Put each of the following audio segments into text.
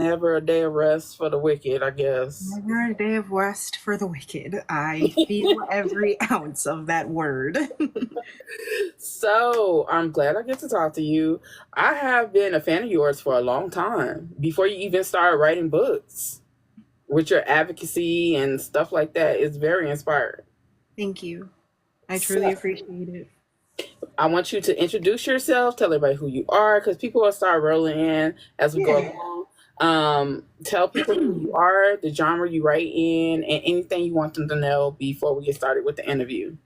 Never a day of rest for the wicked, I guess. Never a day of rest for the wicked. I feel every ounce of that word. So I'm glad I get to talk to you. I have been a fan of yours for a long time, before you even started writing books. With your advocacy and stuff like that, it's very inspiring. Thank you. I truly So appreciate it. I want you to introduce yourself, tell everybody who you are, because people will start rolling in as we go Yeah. along. Tell people who you are, the genre you write in, and anything you want them to know before we get started with the interview.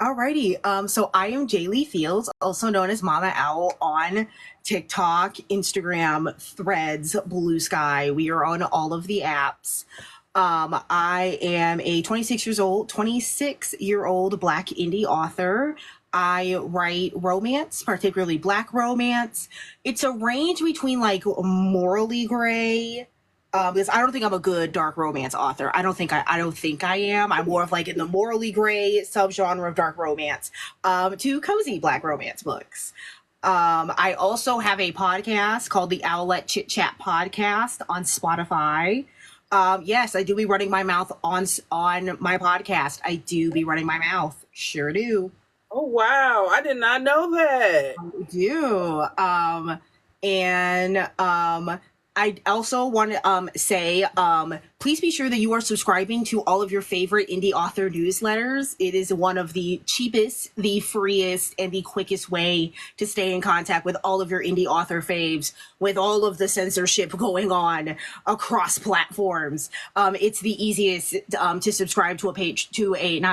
Alrighty. So I am Jaylee Fields, also known as Mama Owl on TikTok, Instagram, Threads, Blue Sky. We are on all of the apps. I am a 26-year-old Black indie author. I write romance, particularly Black romance. It's a range between like morally gray. Because I don't think I'm a good dark romance author. I don't think I am. I'm more of like in the morally gray subgenre of dark romance, to cozy Black romance books. I also have a podcast called the Owlet Chit Chat Podcast on Spotify. Yes, I do be running my mouth on my podcast. I do be running my mouth. Sure do. Oh wow, I did not know that. I do. And I also want to say, please be sure that you are subscribing to all of your favorite indie author newsletters. It is one of the cheapest, the freest, and the quickest way to stay in contact with all of your indie author faves, with all of the censorship going on across platforms. It's the easiest to subscribe to not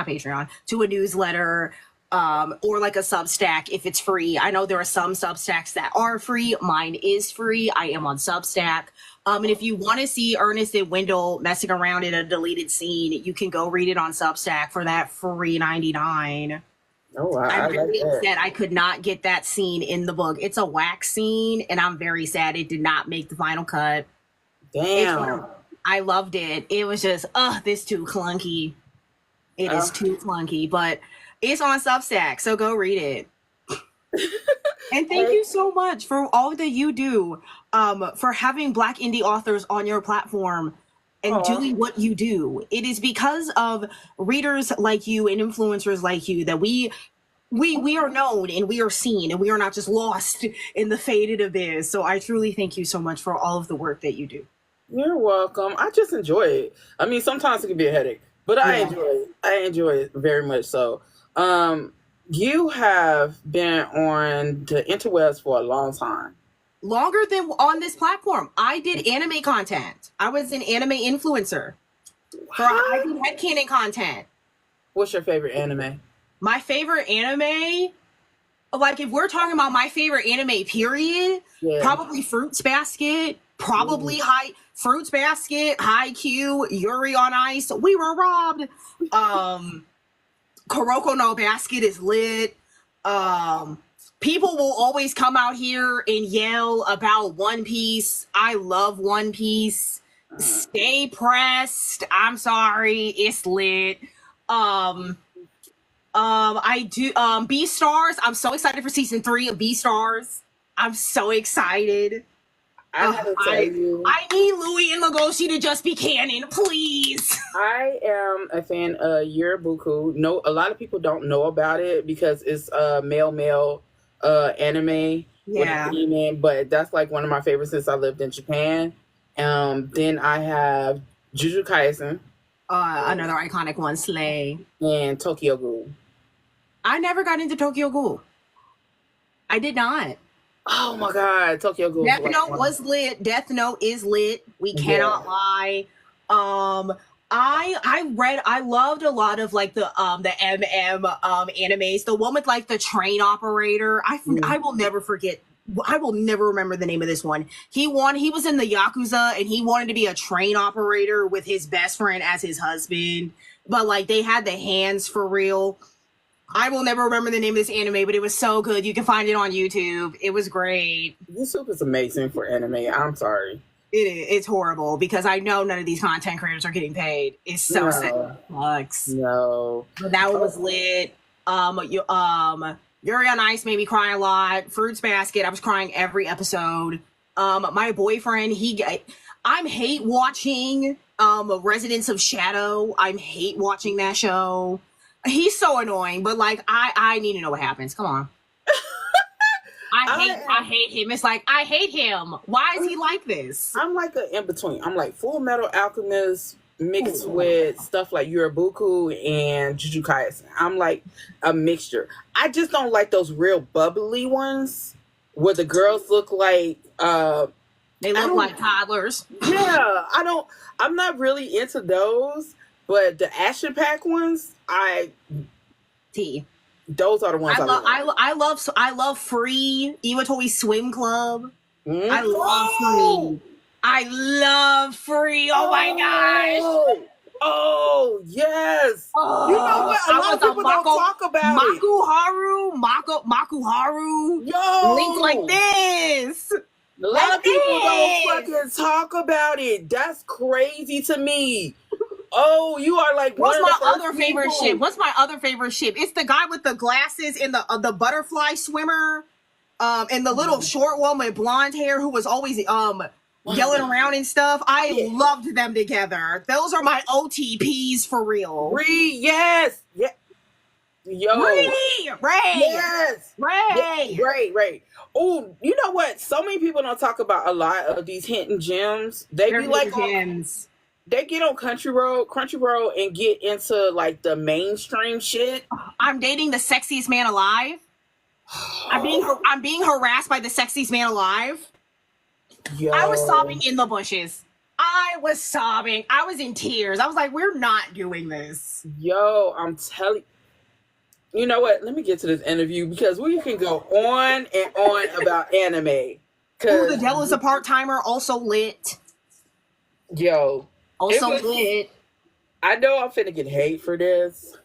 Patreon, to a newsletter, or like a Substack if it's free. I know there are some Substacks that are free. Mine is free. I am on Substack. And if you want to see Ernest and Wendell messing around in a deleted scene, you can go read it on Substack for that free 99. Oh, I I'm like very that. upset I could not get that scene in the book. It's a wax scene, and I'm very sad it did not make the final cut. Damn. I loved it. It was just, this too clunky. It is too clunky, but it's on Substack, so go read it. And thank you so much for all that you do, for having Black indie authors on your platform and doing what you do. It is because of readers like you and influencers like you that we are known and we are seen and we are not just lost in the faded abyss. So I truly thank you so much for all of the work that you do. You're welcome. I just enjoy it. I mean, sometimes it can be a headache, but I Yeah. enjoy it. I enjoy it very much so. You have been on the interwebs for a long time. Longer than on this platform. I did anime content. I was an anime influencer. I did headcanon content. What's your favorite anime? My favorite anime, like if we're talking about my favorite anime period, Yeah. probably Fruits Basket, probably Fruits Basket, Haikyuu, Yuri on Ice. We were robbed. Kuroko no Basket is lit. People will always come out here and yell about One Piece. I love One Piece. Stay pressed. I'm sorry, it's lit. I do Beastars. I'm so excited for season 3 of Beastars. I'm so excited. I gotta tell you, I need Louis and Legoshi to just be canon, please. I am a fan of Yurabuku. No, a lot of people don't know about it because it's a male anime with a female, but that's like one of my favorites since I lived in Japan. Then I have Jujutsu Kaisen. Another iconic one, Slay. And Tokyo Ghoul. I never got into Tokyo Ghoul. I did not. Oh my god, Tokyo Ghoul. Death Note was lit. Death Note is lit. We cannot lie. I loved a lot of like the MM animes. The one with like the train operator. I will never forget. I will never remember the name of this one. He was in the Yakuza and he wanted to be a train operator with his best friend as his husband. But like they had the hands for real. I will never remember the name of this anime, but it was so good. You can find it on YouTube. It was great. YouTube is amazing for anime. I'm sorry. It's horrible because I know none of these content creators are getting paid. It's so sad. Sucks. No. But that one was lit. Yuri on Ice made me cry a lot. Fruits Basket, I was crying every episode. My boyfriend, I'm hate watching Residents of Shadow. I'm hate watching that show. He's so annoying, but like I need to know what happens. Come on. I hate him. It's like I hate him. Why is he like this? I'm like an in between. I'm like Full Metal Alchemist mixed with stuff like Yurabuku and Jujutsu Kaisen. I'm like a mixture. I just don't like those real bubbly ones where the girls look like they look like toddlers. Yeah, I'm not really into those, but the action pack ones, those are the ones I love Free Iwatobi Swim Club. I love Free. I love Free. Oh my gosh. Oh yes. You know what? A lot of people don't talk about it. Makuharu. Yo, linked like this. A lot of people don't fucking talk about it. That's crazy to me. Oh, you are like What's my other favorite ship? It's the guy with the glasses and the butterfly swimmer, and the little short one with blonde hair who was always yelling around and stuff. I loved them together. Those are my OTPs for real. Yes. Yeah. Yo. Ray. Yes. Ray. Ray. Oh, you know what? So many people don't talk about a lot of these hidden gems. They're be like gems. They get on Crunchyroll and get into like the mainstream shit. I'm dating the sexiest man alive. I'm being harassed by the sexiest man alive. Yo. I was sobbing in the bushes. I was sobbing. I was in tears. I was like, we're not doing this. Yo, I'm telling you know what? Let me get to this interview because we can go on and on about anime. Ooh, The Devil is a Part-Timer, also lit. Yo. Also lit. I know I'm finna get hate for this.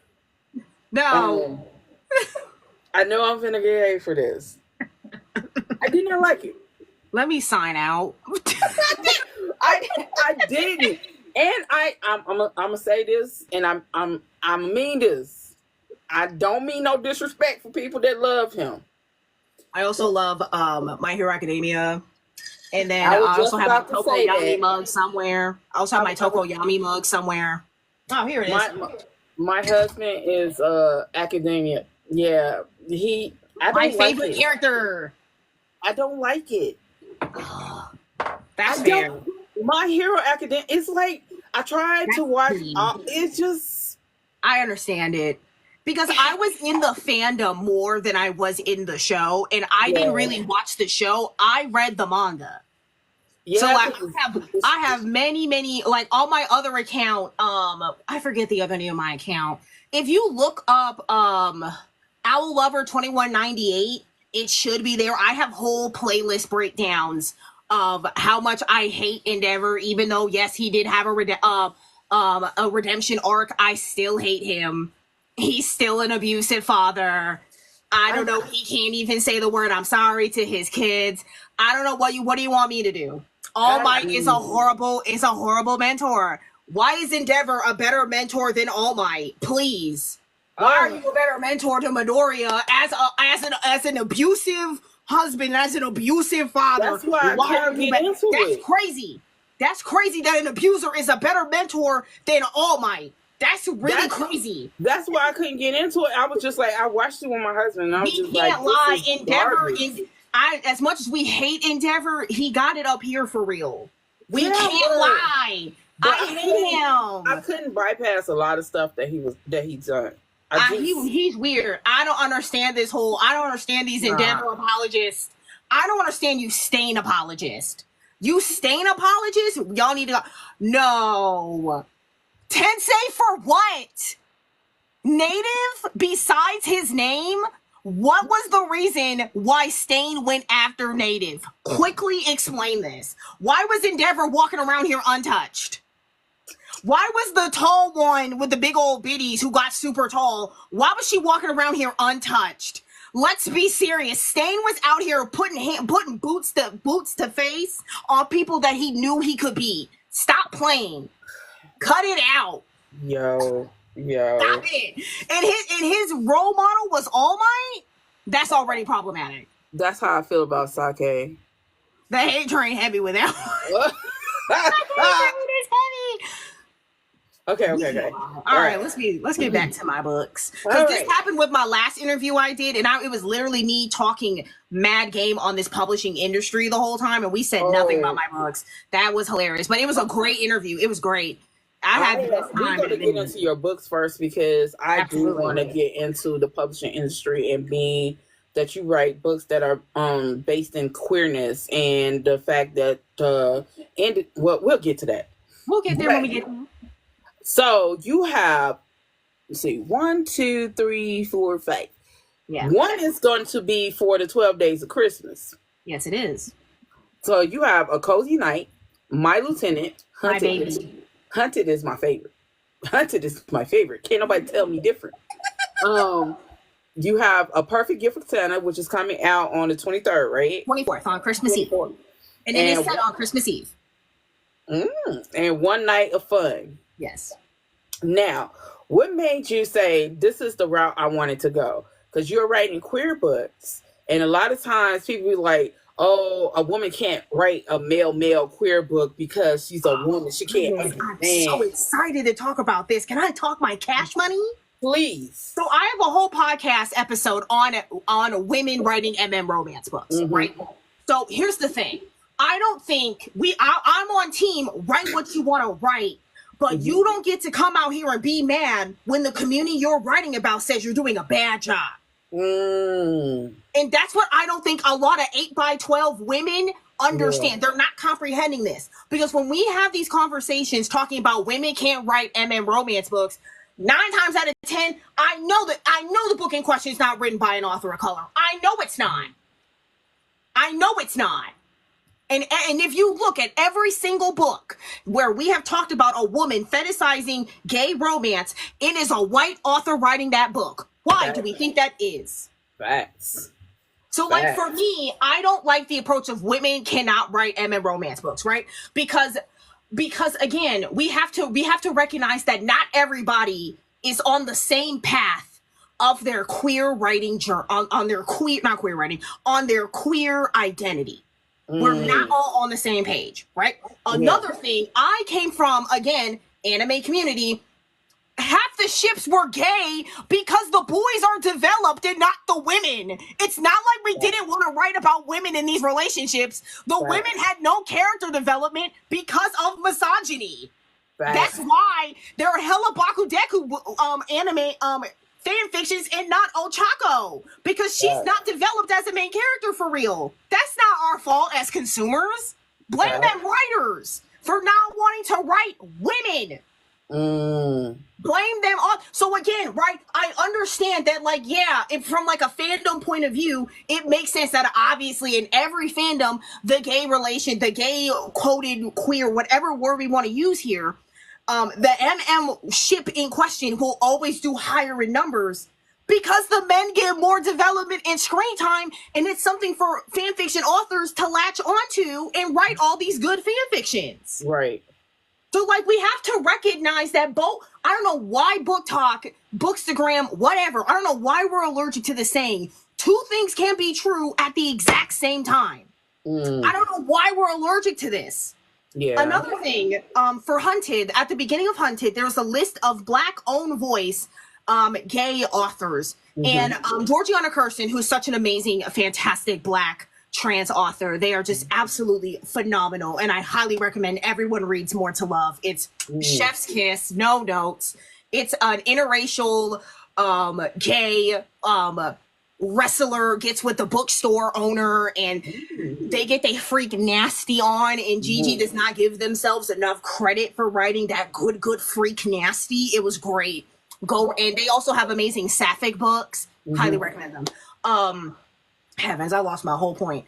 No. I know I'm finna get hate for this. I didn't like it. Let me sign out. I didn't. And I'm gonna say this, and I'm mean this. I don't mean no disrespect for people that love him. I also love My Hero Academia. And then I also have my Tokoyami mug somewhere. I also have my Tokoyami mug somewhere. Oh, here it is. My husband is academia. Yeah, my favorite character. I don't like it. That's fair. My Hero Academia. It's like I tried to watch. It's just. I understand it. Because I was in the fandom more than I was in the show, and I didn't really watch the show. I read the manga. Yeah, so like I have many like on my other account, I forget the other name of my account. If you look up Owl Lover 2198, it should be there. I have whole playlist breakdowns of how much I hate Endeavor, even though yes, he did have a redemption arc. I still hate him. He's still an abusive father. I don't know. He can't even say the word "I'm sorry" to his kids. I don't know what do you want me to do? All Might is a horrible mentor. Why is Endeavor a better mentor than All Might? Please. Why are you a better mentor to Midoriya as an abusive husband, as an abusive father? That's why I can't get into it. That's crazy. That's crazy that an abuser is a better mentor than All Might. That's really crazy. That's why I couldn't get into it. I was just like, I watched it with my husband, and I was just like, can't lie. Endeavor is. As much as we hate Endeavor, he got it up here for real. We can't lie. I hate him. I couldn't bypass a lot of stuff that he's done. He's weird. I don't understand this whole. I don't understand these Endeavor apologists. I don't understand you Stain apologist. You Stain apologist? Y'all need to. No. Tensei for what? Native besides his name? What was the reason why Stain went after Native? Quickly explain this. Why was Endeavor walking around here untouched? Why was the tall one with the big old biddies who got super tall, why was she walking around here untouched? Let's be serious. Stain was out here putting boots to face on people that he knew he could beat. Stop playing. Cut it out. Yo. Stop it. And his role model was All Might? That's already problematic. That's how I feel about Sake. The hate train heavy with that one. It's heavy. Okay. All right, let's get back to my books, because this happened with my last interview I did, and it was literally me talking mad game on this publishing industry the whole time, and we said nothing about my books. That was hilarious, but it was a great interview. It was great. I had the best time. We're going to get into your books first, because I do want to get into the publishing industry, and being that you write books that are based in queerness, and the fact that we'll get to that. We'll get there when we get there. So you have, let's see, 1, 2, 3, 4, 5. Yeah. One is going to be for the 12 Days of Christmas. Yes, it is. So you have A Cozy Night, My Lieutenant, Hunted. My baby. Hunted is my favorite. Hunted is my favorite. Can't nobody tell me different. You have A Perfect Gift for Santa, which is coming out on the 23rd, right? 24th, on Christmas Eve. And then it's set on Christmas Eve. And One Night of Fun. Yes. Now, what made you say this is the route I wanted to go? Because you're writing queer books, and a lot of times people be like, "Oh, a woman can't write a male queer book because she's a woman. She can't." I'm so excited to talk about this. Can I talk my cash money? Please. So I have a whole podcast episode on women writing romance books, right? So here's the thing. I don't think I'm on team write what you want to write. But you don't get to come out here and be mad when the community you're writing about says you're doing a bad job. And that's what I don't think a lot of 8x12 women understand. They're not comprehending this. Because when we have these conversations talking about women can't write romance books, 9 times out of 10, I know the book in question is not written by an author of color. I know it's not. And if you look at every single book where we have talked about a woman fetishizing gay romance, it is a white author writing that book. Why do we think that is? Facts. So, like, for me, I don't like the approach of women cannot write romance books, right? Because again, we have to recognize that not everybody is on the same path of their queer writing on their queer identity. We're not all on the same page, right? Another thing, I came from, again, anime community. Half the ships were gay because the boys are developed and not the women. It's not like we didn't want to write about women in these relationships. The women had no character development because of misogyny. That's why there are hella Bakudeku anime fan fictions and not Ochako, because she's not developed as a main character for real. That's not our fault as consumers. Blame them writers for not wanting to write women. Blame them all. So again, right, I understand that, like, from like a fandom point of view, it makes sense that obviously in every fandom, the gay quoted queer, whatever word we want to use here, the ship in question will always do higher in numbers because the men get more development and screen time, and it's something for fanfiction authors to latch onto and write all these good fanfictions. Right. So, like, we have to recognize that I don't know why Booktalk, Bookstagram, whatever, I don't know why we're allergic to the saying, 2 things can be true at the exact same time. I don't know why we're allergic to this. Yeah. Another thing, for Hunted, at the beginning of Hunted, there's a list of Black-owned voice gay authors. And Georgiana Kirsten, who's such an amazing, fantastic Black trans author, they are just absolutely phenomenal. And I highly recommend everyone reads More to Love. It's chef's kiss, no notes. It's an interracial gay wrestler gets with the bookstore owner, and they get they freak nasty on, and Gigi does not give themselves enough credit for writing that good freak nasty. It was great. And they also have amazing sapphic books. Highly recommend them. Heavens, I lost my whole point.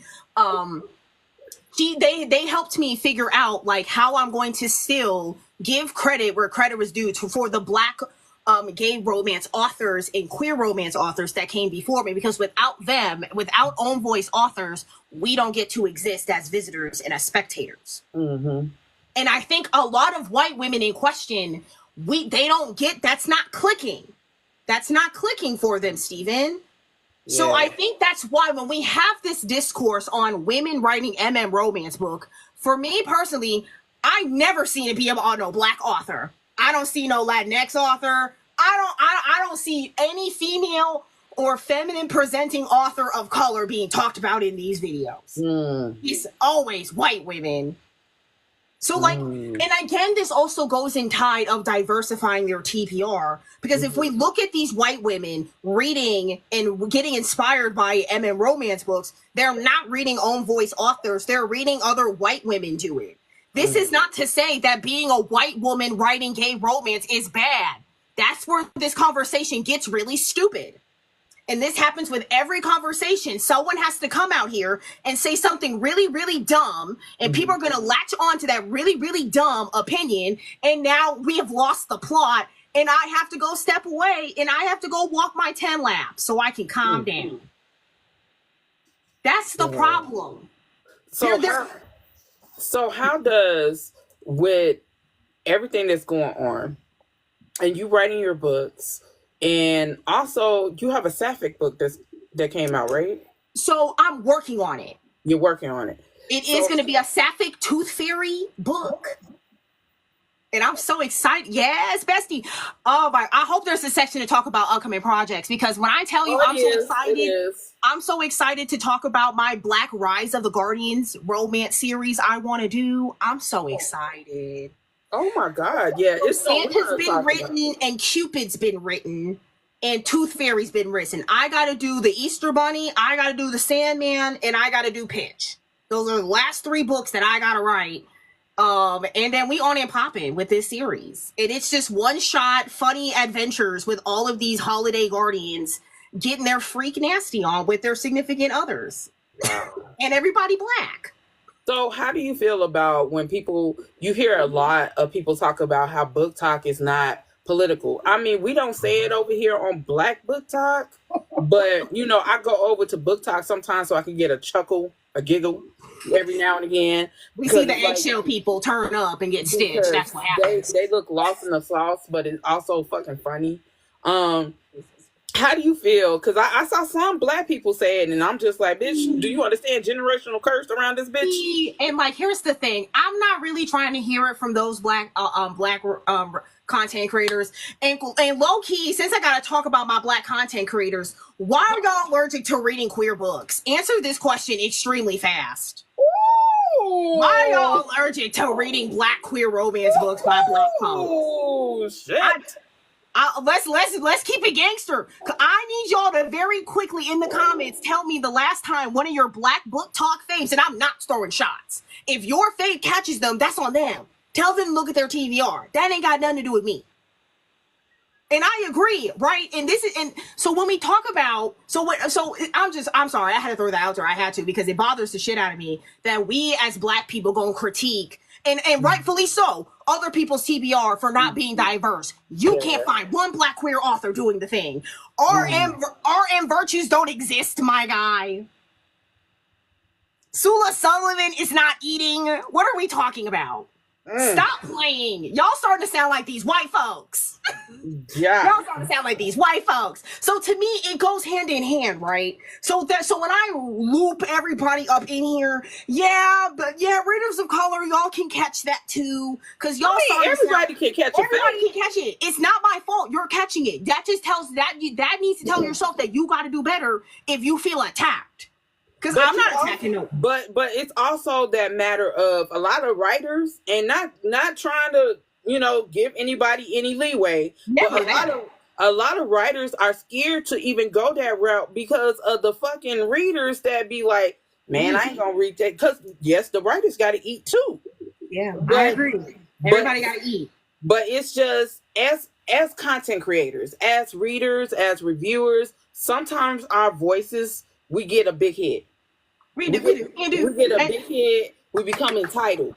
They helped me figure out like how I'm going to still give credit where credit was due for the Black gay romance authors and queer romance authors that came before me, because without them, without own voice authors, we don't get to exist as visitors and as spectators. And I think a lot of white women in question, they don't get, that's not clicking. That's not clicking for them, Stephen. Yeah. So I think that's why when we have this discourse on women writing romance book, for me personally, I've never seen it be about no black author. I don't see no Latinx author. I don't see any female or feminine presenting author of color being talked about in these videos. It's always white women. So like, and again, this also goes in tide of diversifying their TPR, because if we look at these white women reading and getting inspired by MM romance books, they're not reading own voice authors. They're reading other white women do it. This is not to say that being a white woman writing gay romance is bad. That's where this conversation gets really stupid. And this happens with every conversation. Someone has to come out here and say something really, really dumb, and people are going to latch on to that really, really dumb opinion. And now we have lost the plot, and I have to go step away, and I have to go walk my 10 laps so I can calm down. That's the problem. So how does, with everything that's going on, and you writing your books, and also you have a sapphic book that came out, right? So I'm working on it. You're working on it. It is going to be a sapphic tooth fairy book. And I'm so excited. Yes, bestie. Oh my, I hope there's a section to talk about upcoming projects, because when I tell you I'm so excited to talk about my Black Rise of the Guardians romance series I want to do. I'm so excited. Oh my God. Yeah. So Santa's been written and Cupid's been written and Tooth Fairy's been written. I got to do the Easter Bunny, I got to do the Sandman, and I got to do Pitch. Those are the last 3 books that I got to write. And then we on and popping with this series. And it's just one shot, funny adventures with all of these holiday guardians getting their freak nasty on with their significant others. And everybody black. So how do you feel about when you hear a lot of people talk about how Booktalk is not political? I mean, we don't say it over here on Black Booktalk, but I go over to Booktalk sometimes so I can get a chuckle, a giggle every now and again. We see the eggshell people turn up and get stitched. That's what happens. They look lost in the sauce, but it's also fucking funny. How do you feel? Because I saw some black people say it, and I'm just like, bitch, do you understand generational curse around this bitch? And like, here's the thing. I'm not really trying to hear it from those black content creators. And low key, since I got to talk about my black content creators, why are y'all allergic to reading queer books? Answer this question extremely fast. Ooh. Why are y'all allergic to reading black queer romance books by black folks? Oh, shit. Let's keep it gangster. I need y'all to very quickly in the comments tell me the last time one of your Black Booktalk faves, and I'm not throwing shots. If your fave catches them, that's on them. Tell them to look at their TVR. That ain't got nothing to do with me. And I agree, right? And so when we talk about, I'm sorry, I had to throw that out there. I had to, because it bothers the shit out of me that we as black people gonna critique, and rightfully so, other people's TBR for not being diverse. You can't find one black queer author doing the thing. RM virtues don't exist, my guy. Sula Sullivan is not eating. What are we talking about? Stop playing. Y'all starting to sound like these white folks. Yeah. Y'all starting to sound like these white folks. So to me, it goes hand in hand, right? So when I loop everybody up in here, readers of color, y'all can catch that too. Because y'all everybody can catch it. Everybody can catch it. It's not my fault. You're catching it. That just tells that needs to tell yourself that you got to do better if you feel attacked. Because I'm not attacking no. But it's also that matter of a lot of writers, and not trying to give anybody any leeway. Never but a lot of writers are scared to even go that route because of the fucking readers that be like, man, I ain't gonna read that. Because yes, the writers got to eat too. Yeah, I agree. Everybody got to eat. But it's just as content creators, as readers, as reviewers, sometimes our voices, we get a big hit. We get a big hit. We become entitled.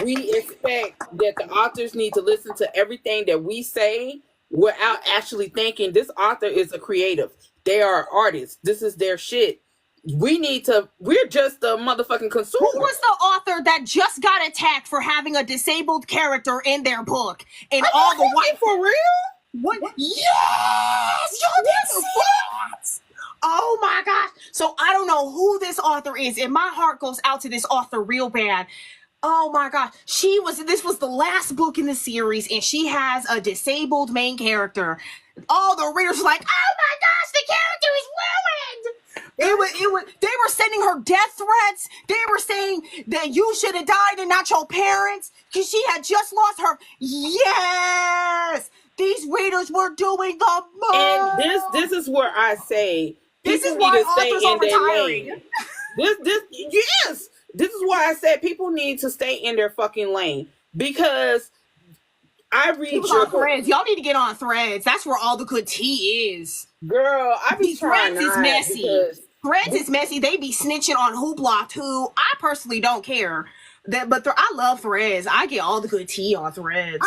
We expect that the authors need to listen to everything that we say without actually thinking this author is a creative. They are artists. This is their shit. We're just the motherfucking consumer. Who was the author that just got attacked for having a disabled character in their book? And all the white for real? What? Yes! Y'all did see that? Oh my gosh. So I don't know who this author is, and my heart goes out to this author real bad. Oh my god, this was the last book in the series, and she has a disabled main character. All the readers were like, oh my gosh, the character is ruined. They were sending her death threats. They were saying that you should have died and not your parents, because she had just lost her. Yes, these readers were doing the most. And this is where I say this is why authors are retiring. Yes, this is why I said people need to stay in their fucking lane, because I read your Threads. Y'all need to get on Threads. That's where all the good tea is. Girl, I be trying. Threads is messy. Threads is messy. They be snitching on who blocked who. I personally don't care. But I love Threads. I get all the good tea on Threads.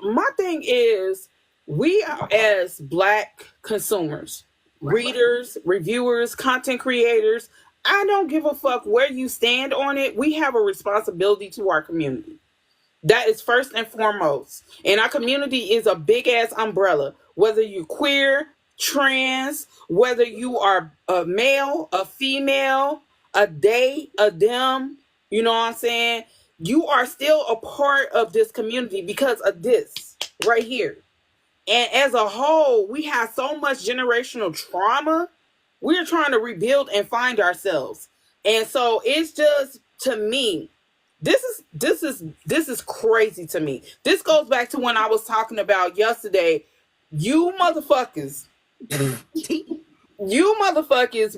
My thing is, we are, as Black consumers, readers, reviewers, content creators, I don't give a fuck where you stand on it. We have a responsibility to our community. That is first and foremost. And our community is a big ass umbrella. Whether you're queer, trans, whether you are a male, a female, a they, a them, you know what I'm saying? You are still a part of this community because of this right here. And as a whole, we have so much generational trauma. We're trying to rebuild and find ourselves. And so it's just, to me, this is crazy to me. This goes back to when I was talking about yesterday. You motherfuckers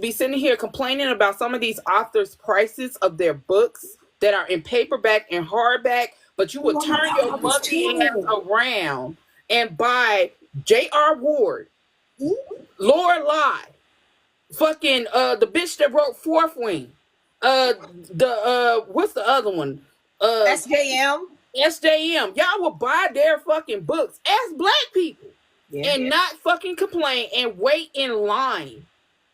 be sitting here complaining about some of these authors' prices of their books that are in paperback and hardback, but you would turn your monkey ass around and buy J.R. Ward, Laura Lai, fucking the bitch that wrote Fourth Wing, what's the other one? SJM. Y'all will buy their fucking books as Black people and not fucking complain and wait in line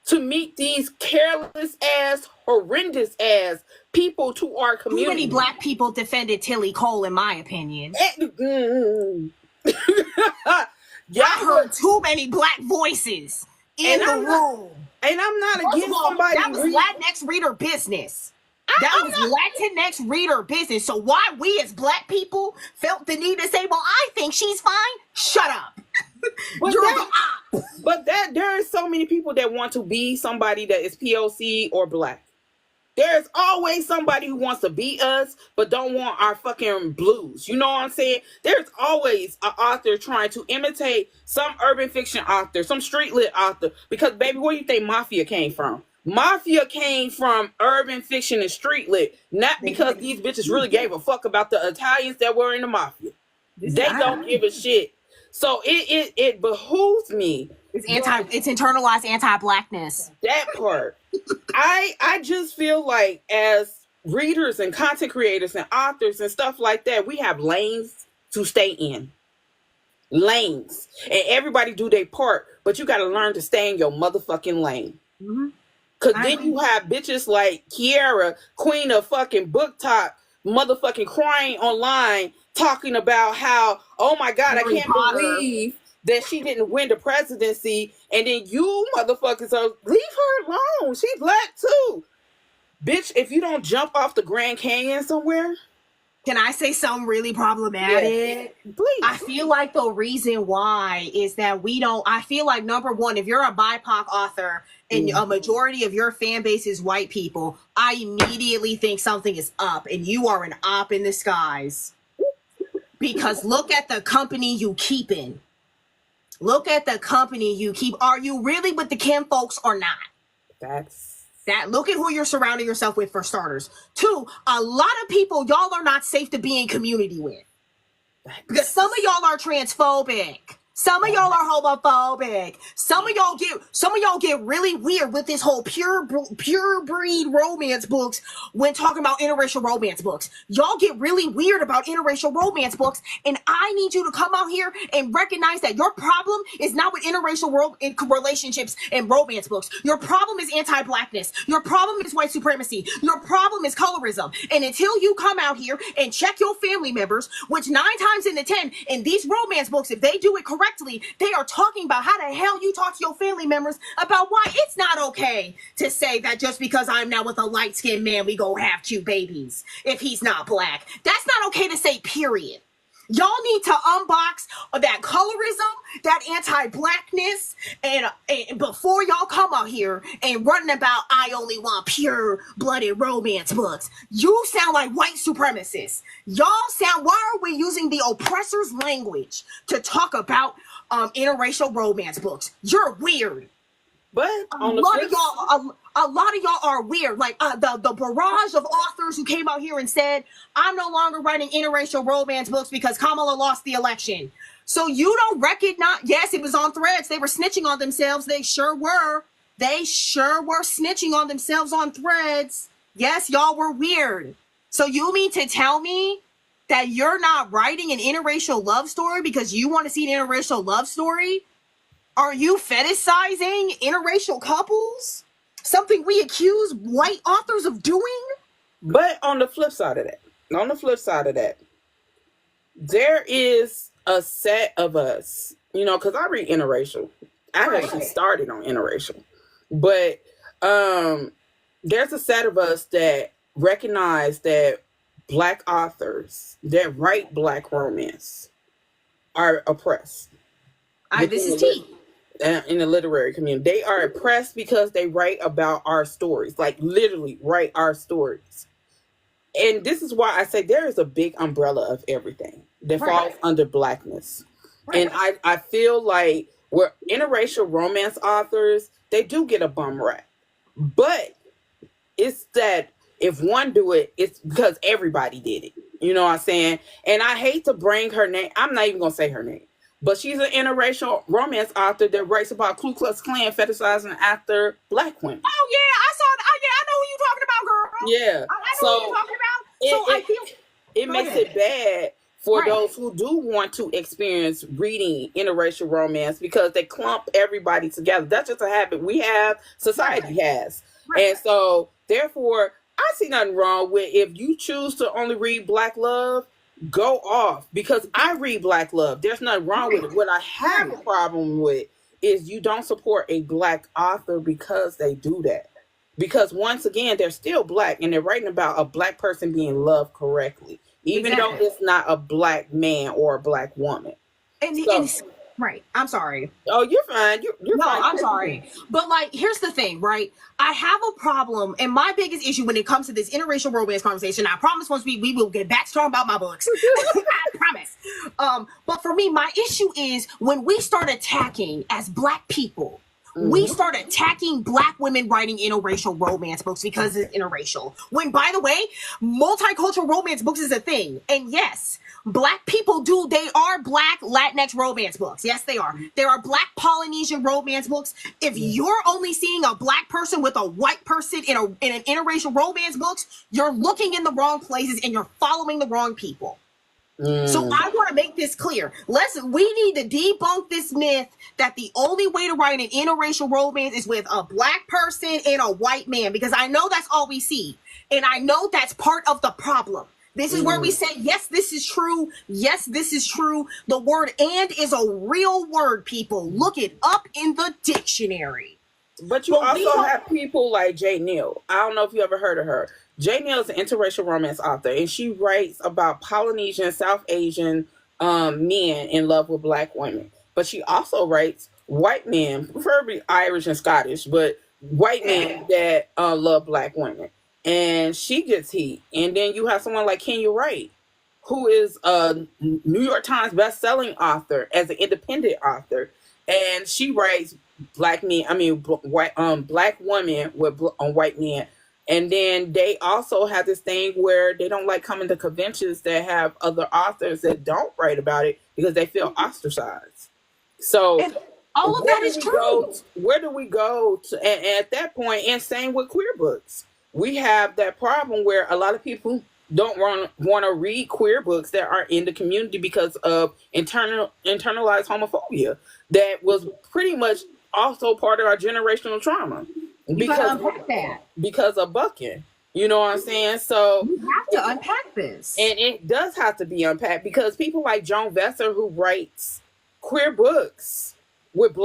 to meet these careless ass, horrendous ass people to our community. Too many Black people defended Tilly Cole, in my opinion. I heard too many Black voices in the room. And I'm not against somebody. That was Latinx reader business. That was Latinx reader business. So why we as Black people felt the need to say, well, I think she's fine? Shut up. But there are so many people that want to be somebody that is POC or Black. There's always somebody who wants to be us, but don't want our fucking blues. You know what I'm saying? There's always an author trying to imitate some urban fiction author, some street lit author. Because, baby, where do you think Mafia came from? Mafia came from urban fiction and street lit. Not because these bitches really gave a fuck about the Italians that were in the Mafia. They don't give a shit. So it behooves me. It's internalized anti-Blackness. That part. I just feel like as readers and content creators and authors and stuff like that, we have lanes to stay in. Lanes. And everybody do their part, but you got to learn to stay in your motherfucking lane. Because then you have bitches like Kiara, queen of fucking Booktalk, motherfucking crying online, talking about how, oh my God, I can't believe that she didn't win the presidency, and then you motherfuckers are, leave her alone. She's Black too. Bitch, if you don't jump off the Grand Canyon somewhere. Can I say something really problematic? Yes, please. I feel like the reason why is that I feel like, number one, if you're a BIPOC author and a majority of your fan base is white people, I immediately think something is up, and you are an op in disguise. Because look at the company you keep in. Look at the company you keep. Are you really with the Kim folks or not? Look at who you're surrounding yourself with, for starters. Two, a lot of people y'all are not safe to be in community with. Because some of y'all are transphobic. Some of y'all are homophobic. Some of y'all get really weird with this whole pure breed romance books when talking about interracial romance books. Y'all get really weird about interracial romance books, and I need you to come out here and recognize that your problem is not with interracial relationships and romance books. Your problem is anti-Blackness. Your problem is white supremacy. Your problem is colorism. And until you come out here and check your family members, which 9 times in 10 in these romance books, if they do it correctly, indirectly, they are talking about how the hell you talk to your family members about why it's not okay to say that just because I'm now with a light-skinned man, we go have two babies if he's not black. That's not okay to say, period. Y'all need to unbox that colorism, that anti-blackness, and before y'all come out here and running about I only want pure-blooded romance books. You sound like white supremacists. Y'all sound, why are we using the oppressor's language to talk about interracial romance books? You're weird. But a lot of y'all are weird. Like the barrage of authors who came out here and said, I'm no longer writing interracial romance books because Kamala lost the election. So you don't recognize, yes, it was on Threads. They were snitching on themselves. They sure were. They sure were snitching on themselves on Threads. Yes, y'all were weird. So you mean to tell me that you're not writing an interracial love story because you want to see an interracial love story? Are you fetishizing interracial couples? Something we accuse white authors of doing? But on the flip side of that, there is a set of us, because I read interracial. I actually started on interracial. But there's a set of us that recognize that black authors that write black romance are oppressed. This is tea. In the literary community, they are oppressed because they write about our stories, like literally write our stories. And this is why I say there is a big umbrella of everything that falls under blackness. And I feel like we're interracial romance authors, they do get a bum rap. But it's that if one do it, it's because everybody did it. You know what I'm saying? And I hate to bring her name. I'm not even going to say her name. But she's an interracial romance author that writes about Ku Klux Klan fetishizing after black women. Oh, yeah, I saw that. Yeah, I know who you're talking about, girl. Yeah. I know who you're talking about. I feel... It makes it bad for those who do want to experience reading interracial romance because they clump everybody together. That's just a habit we have, society has. And so, therefore, I see nothing wrong with if you choose to only read black love, go off, because I read black love. There's nothing wrong with it. What I have a problem with is you don't support a black author because they do that. Because once again, they're still black and they're writing about a black person being loved correctly, even though it's not a black man or a black woman. Right. I'm sorry. Oh, you're fine. You're no, fine. I'm sorry. But here's the thing, right? I have a problem, and my biggest issue when it comes to this interracial romance conversation, I promise once we will get back to talking about my books. I promise. But for me, my issue is when we start attacking as black people, we start attacking black women writing interracial romance books because it's interracial. When, by the way, multicultural romance books is a thing. And yes, black people they are black Latinx romance books. Yes, they are. There are black Polynesian romance books. If you're only seeing a black person with a white person in an interracial romance books, you're looking in the wrong places and you're following the wrong people. So I want to make this clear. We need to debunk this myth that the only way to write an interracial romance is with a black person and a white man, because I know that's all we see. And I know that's part of the problem. This is where we say, yes, this is true. Yes, this is true. The word "and" is a real word, people. Look it up in the dictionary. But you also have people like Jay Neal. I don't know if you ever heard of her. Jay Neal is an interracial romance author, and she writes about Polynesian, South Asian men in love with black women. But she also writes white men, preferably Irish and Scottish, but white men that love black women. And she gets heat. And then you have someone like Kenya Wright, who is a New York Times best-selling author as an independent author. And she writes black women with white men. And then they also have this thing where they don't like coming to conventions that have other authors that don't write about it because they feel ostracized. So and all of that is true. Where do we go to? And at that point, and same with queer books, we have that problem where a lot of people don't want to read queer books that are in the community because of internalized homophobia that was pretty much also part of our generational trauma. Because of bucking. You know what I'm saying? So you have to unpack this. And it does have to be unpacked because people like Joan Vesser, who writes queer books with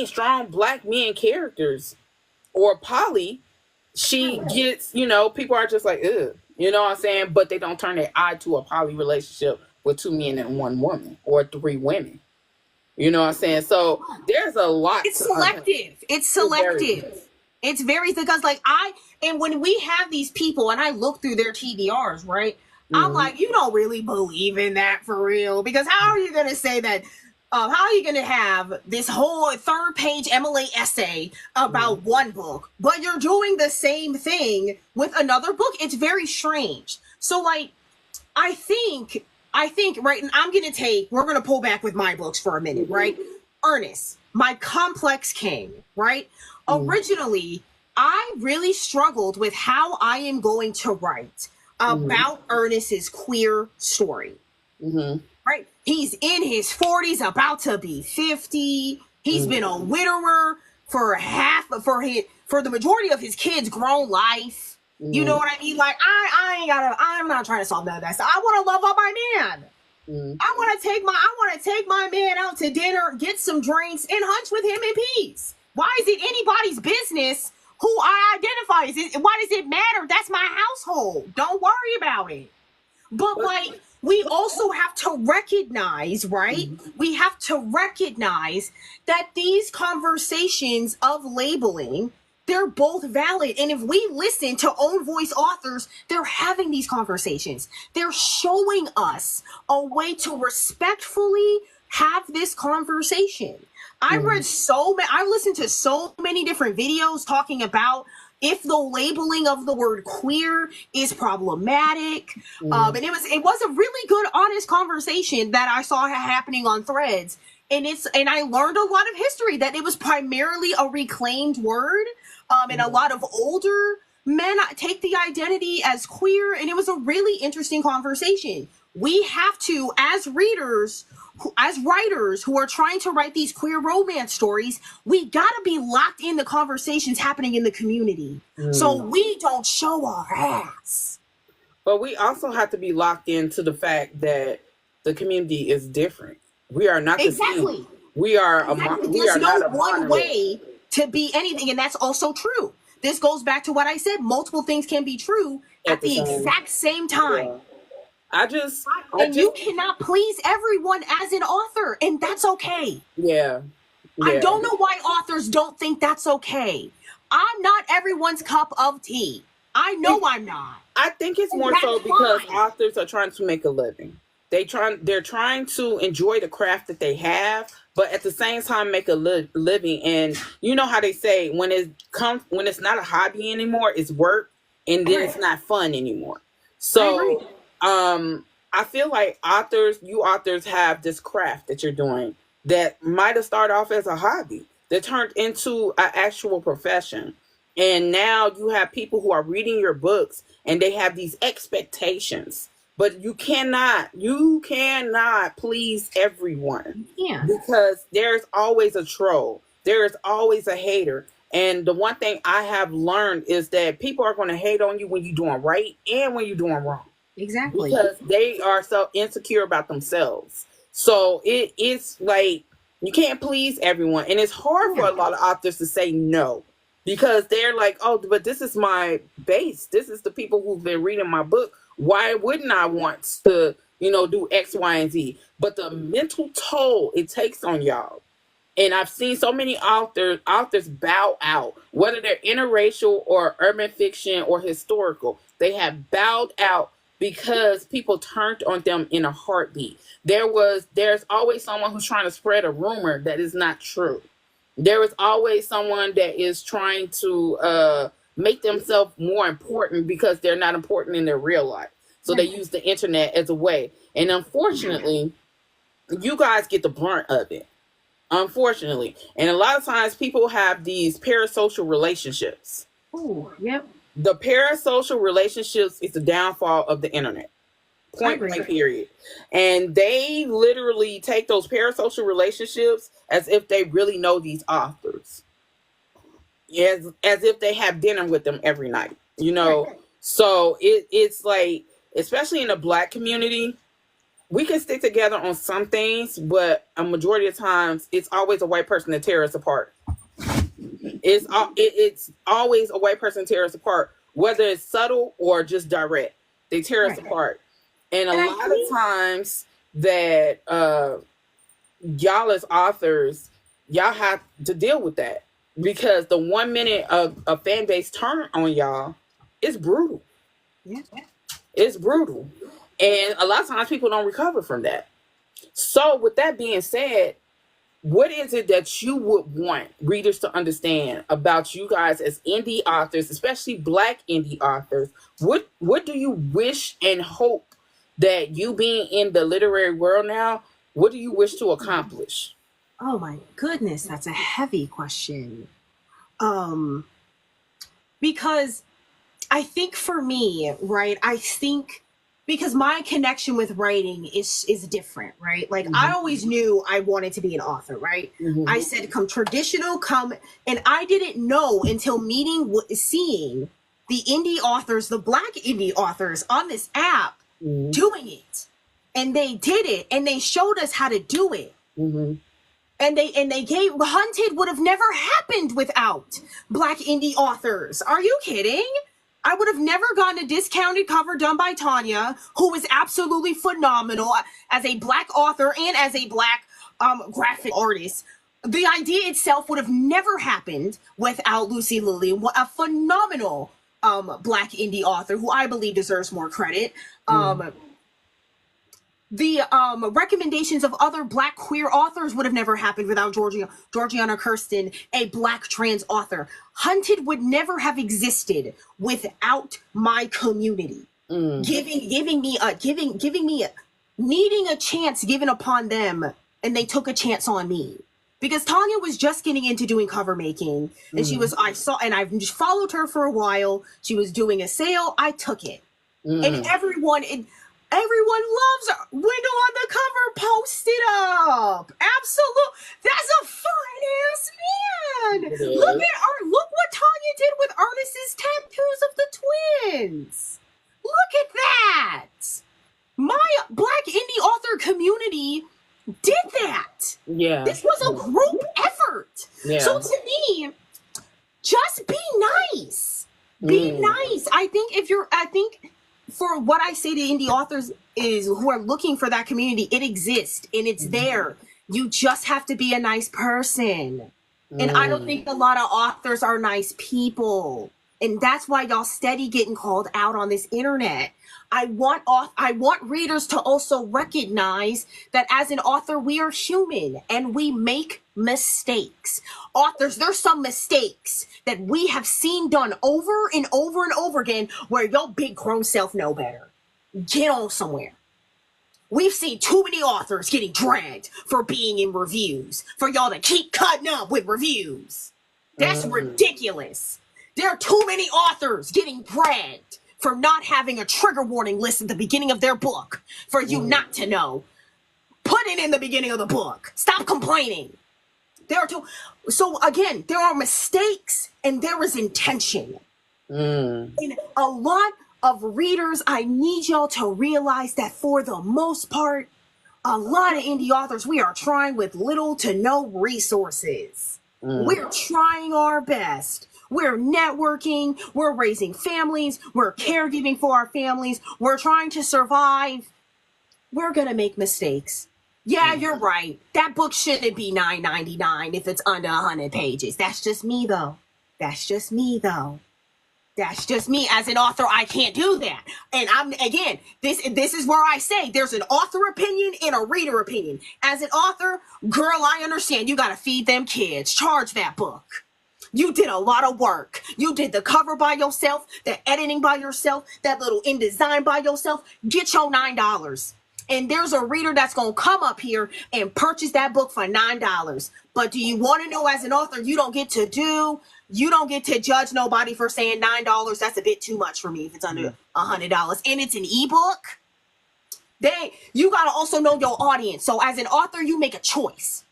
strong black men characters, or poly, she gets, people are just like, ugh, you know what I'm saying? But they don't turn their eye to a poly relationship with 2 men and 1 woman, or 3 women. You know what I'm saying? So there's a lot. It's selective. It's selective. It's very, because and when we have these people and I look through their TBRs, right? I'm like, you don't really believe in that for real, because how are you going to say that? How are you going to have this whole 3rd-page MLA essay about one book, but you're doing the same thing with another book? It's very strange. So, I think, right, and we're going to pull back with my books for a minute, right? Ernest, my complex king, right? Originally, I really struggled with how I am going to write about Ernest's queer story. Right? He's in his 40s, about to be 50. He's been a widower for the majority of his kids' grown life. You know what I mean? I'm not trying to solve none of that stuff. I want to love up my man. I want to take my man out to dinner, get some drinks, and hunch with him in peace. Why is it anybody's business who I identify as? Why does it matter? That's my household. Don't worry about it. But we also have to recognize, right? We have to recognize that these conversations of labeling, they're both valid. And if we listen to own voice authors, they're having these conversations. They're showing us a way to respectfully have this conversation. I listened to so many different videos talking about if the labeling of the word queer is problematic. And it was a really good, honest conversation that I saw happening on Threads. And I learned a lot of history, that it was primarily a reclaimed word. And a lot of older men take the identity as queer. And it was a really interesting conversation. We have to, as readers, as writers who are trying to write these queer romance stories, we gotta be locked in the conversations happening in the community, so we don't show our ass. But we also have to be locked into the fact that the community is different. We are not the same. We are There's no one way to be anything, and that's also true. This goes back to what I said. Multiple things can be true at the exact same time. Yeah. You cannot please everyone as an author, and that's okay. Yeah. I don't know why authors don't think that's okay. I'm not everyone's cup of tea. I know I'm not. I think it's more so because authors are trying to make a living. They're trying to enjoy the craft that they have, but at the same time make a living. And you know how they say when it's not a hobby anymore, it's work, and then it's not fun anymore. So I feel like you authors have this craft that you're doing that might have started off as a hobby that turned into an actual profession. And now you have people who are reading your books and they have these expectations, but you cannot please everyone. Yeah. Because there's always a troll. There is always a hater. And the one thing I have learned is that people are going to hate on you when you're doing right and when you're doing wrong. Exactly. Because they are so insecure about themselves. So it's like you can't please everyone. And it's hard for a lot of authors to say no. Because they're like, oh, but this is my base. This is the people who've been reading my book. Why wouldn't I want to, do X, Y, and Z? But the mental toll it takes on y'all. And I've seen so many authors bow out, whether they're interracial or urban fiction or historical. They have bowed out because people turned on them in a heartbeat. There's always someone who's trying to spread a rumor that is not true. There is always someone that is trying to make themselves more important because they're not important in their real life. So they use the internet as a way. And unfortunately, you guys get the brunt of it. Unfortunately. And a lot of times people have these parasocial relationships. Oh, yep. The parasocial relationships is the downfall of the internet. Point blank, period. And they literally take those parasocial relationships as if they really know these authors. As if they have dinner with them every night. So it's like, especially in the Black community, we can stick together on some things, but a majority of times it's always a white person that tears us apart. It's always a white person tear us apart, whether it's subtle or just direct. They tear us apart, and a lot of times that y'all as authors, y'all have to deal with that, because the 1 minute a fan base turn on y'all, it's brutal. Yeah. It's brutal, and a lot of times people don't recover from that. So, with that being said, what is it that you would want readers to understand about you guys as indie authors, especially Black indie authors? What do you wish and hope that you being in the literary world now, what do you wish to accomplish? Oh my goodness, that's a heavy question. Because I think for me, right, I think because my connection with writing is different, right? Like I always knew I wanted to be an author, right? I said come traditional, come, and I didn't know until seeing the indie authors, the Black indie authors on this app doing it. And they did it, and they showed us how to do it. And they gave Hunted would have never happened without Black indie authors. Are you kidding? I would have never gotten a discounted cover done by Tanya, who is absolutely phenomenal as a Black author and as a Black graphic artist. The idea itself would have never happened without Lucy Lilly, a phenomenal Black indie author who I believe deserves more credit. The recommendations of other Black queer authors would have never happened without Georgiana Kirsten, a Black trans author. Hunted would never have existed without my community giving me needing a chance given upon them, and they took a chance on me. Because Tanya was just getting into doing cover making, and I've just followed her for a while. She was doing a sale, I took it, and everyone loves her. Window on the cover, post it up. Absolute. That's a fine ass man. Look what Tanya did with Ernest's tattoos of the twins. Look at that. My Black indie author community did that. Yeah. This was a group effort. Yeah. So to me, just be nice. Be nice. I think for what I say to indie authors is who are looking for that community, it exists and it's there. You just have to be a nice person. And I don't think a lot of authors are nice people. And that's why y'all steady getting called out on this internet. I want readers to also recognize that as an author, we are human and we make mistakes. Authors, there's some mistakes that we have seen done over and over and over again where your big grown self know better. Get on somewhere. We've seen too many authors getting dragged for being in reviews, for y'all to keep cutting up with reviews. That's ridiculous. There are too many authors getting dragged for not having a trigger warning list at the beginning of their book for you not to know. Put it in the beginning of the book. Stop complaining. So again, there are mistakes and there is intention. And a lot of readers, I need y'all to realize that for the most part, a lot of indie authors, we are trying with little to no resources. We're trying our best. We're networking, we're raising families, we're caregiving for our families, we're trying to survive. We're gonna make mistakes. Yeah, you're right. That book shouldn't be $9.99 if it's under 100 pages. That's just me though. That's just me. As an author, I can't do that. And this is where I say there's an author opinion and a reader opinion. As an author, girl, I understand you gotta feed them kids. Charge that book. You did a lot of work. You did the cover by yourself, the editing by yourself, that little InDesign by yourself. Get your $9. And there's a reader that's going to come up here and purchase that book for $9. But do you want to know, as an author, you don't get to judge nobody for saying $9. That's a bit too much for me if it's under $100. And it's an ebook. You got to also know your audience. So as an author, you make a choice.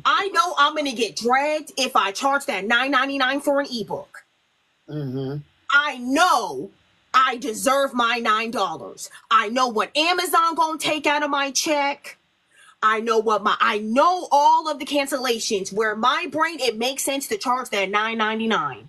I know I'm going to get dragged if I charge that $9.99 for an ebook. I know I deserve my $9. I know what Amazon gonna take out of my check. I know all of the cancellations where my brain, it makes sense to charge that $9.99.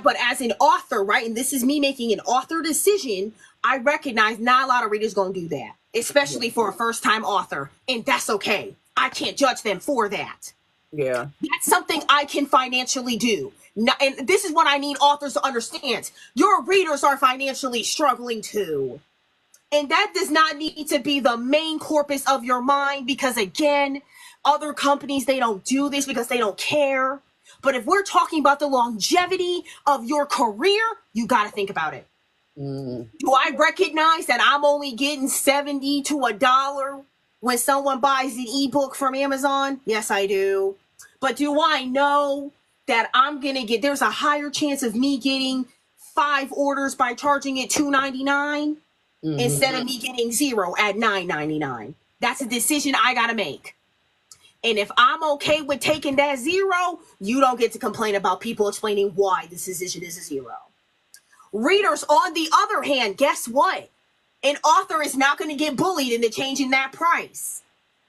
But as an author, right, and this is me making an author decision, I recognize not a lot of readers gonna do that, especially for a first-time author, and that's okay. I can't judge them for that. Yeah. That's something I can financially do. And this is what I need authors to understand. Your readers are financially struggling too. And that does not need to be the main corpus of your mind, because again, other companies, they don't do this because they don't care. But if we're talking about the longevity of your career, you got to think about it. Do I recognize that I'm only getting 70 to $1 when someone buys an ebook from Amazon? Yes, I do. But do I know that there's a higher chance of me getting 5 orders by charging it $2.99 instead of me getting 0 at $9.99? That's a decision I got to make. And if I'm okay with taking that 0, you don't get to complain about people explaining why this decision is a 0. Readers, on the other hand, guess what? An author is not going to get bullied into changing that price.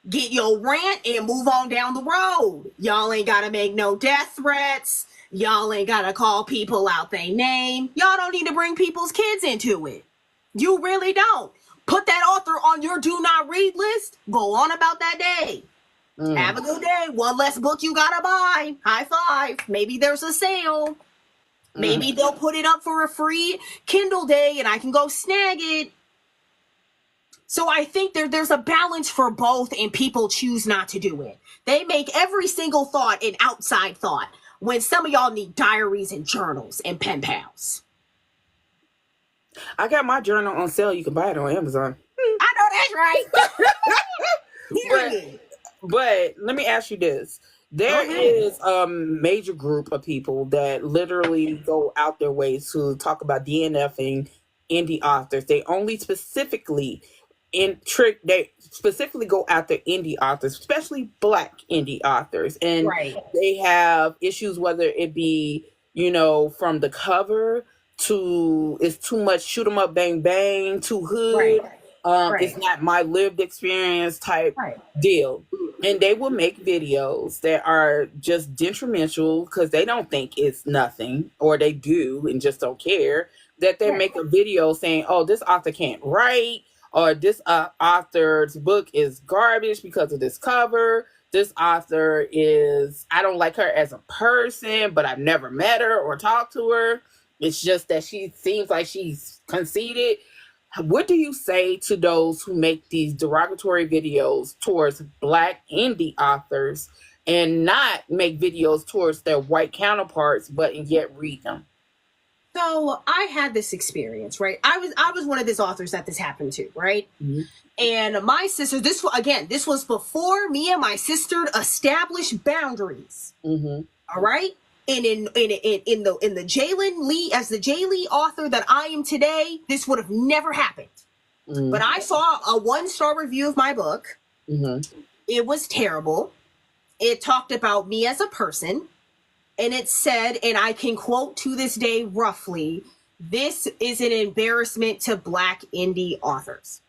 Get your rant and move on down the road. Y'all ain't got to make no death threats. Y'all ain't got to call people out their name. Y'all don't need to bring people's kids into it. You really don't. Put that author on your do not read list. Go on about that day. Have a good day. One less book you got to buy. High five. Maybe there's a sale. Maybe they'll put it up for a free Kindle day and I can go snag it. So I think there's a balance for both, and people choose not to do it. They make every single thought an outside thought when some of y'all need diaries and journals and pen pals. I got my journal on sale. You can buy it on Amazon. I know that's right. But let me ask you this. There is a major group of people that literally go out their way to talk about DNFing indie authors. They specifically go after indie authors, especially Black indie authors. And they have issues, whether it be, from the cover to it's too much shoot 'em up, bang, bang, too hood. It's not my lived experience type deal. And they will make videos that are just detrimental because they don't think it's nothing, or they do and just don't care, that they make a video saying, oh, this author can't write, or this author's book is garbage because of this cover. This author I don't like her as a person, but I've never met her or talked to her. It's just that she seems like she's conceited. What do you say to those who make these derogatory videos towards Black indie authors and not make videos towards their white counterparts, but yet read them? So I had this experience, right? I was one of these authors that this happened to, right? And my sister, this was before me and my sister established boundaries. All right. And in the Jaylee author that I am today, this would have never happened. But I saw a 1-star review of my book. It was terrible. It talked about me as a person. And it said, and I can quote to this day roughly, "This is an embarrassment to Black indie authors."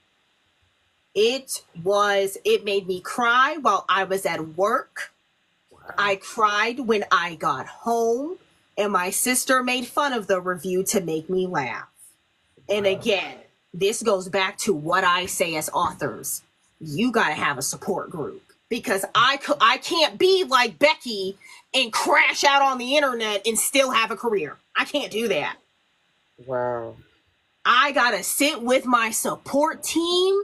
It made me cry while I was at work. I cried when I got home, and my sister made fun of the review to make me laugh. And again, this goes back to what I say as authors. You got to have a support group, because I can't be like Becky and crash out on the internet and still have a career. I can't do that. Wow. I got to sit with my support team.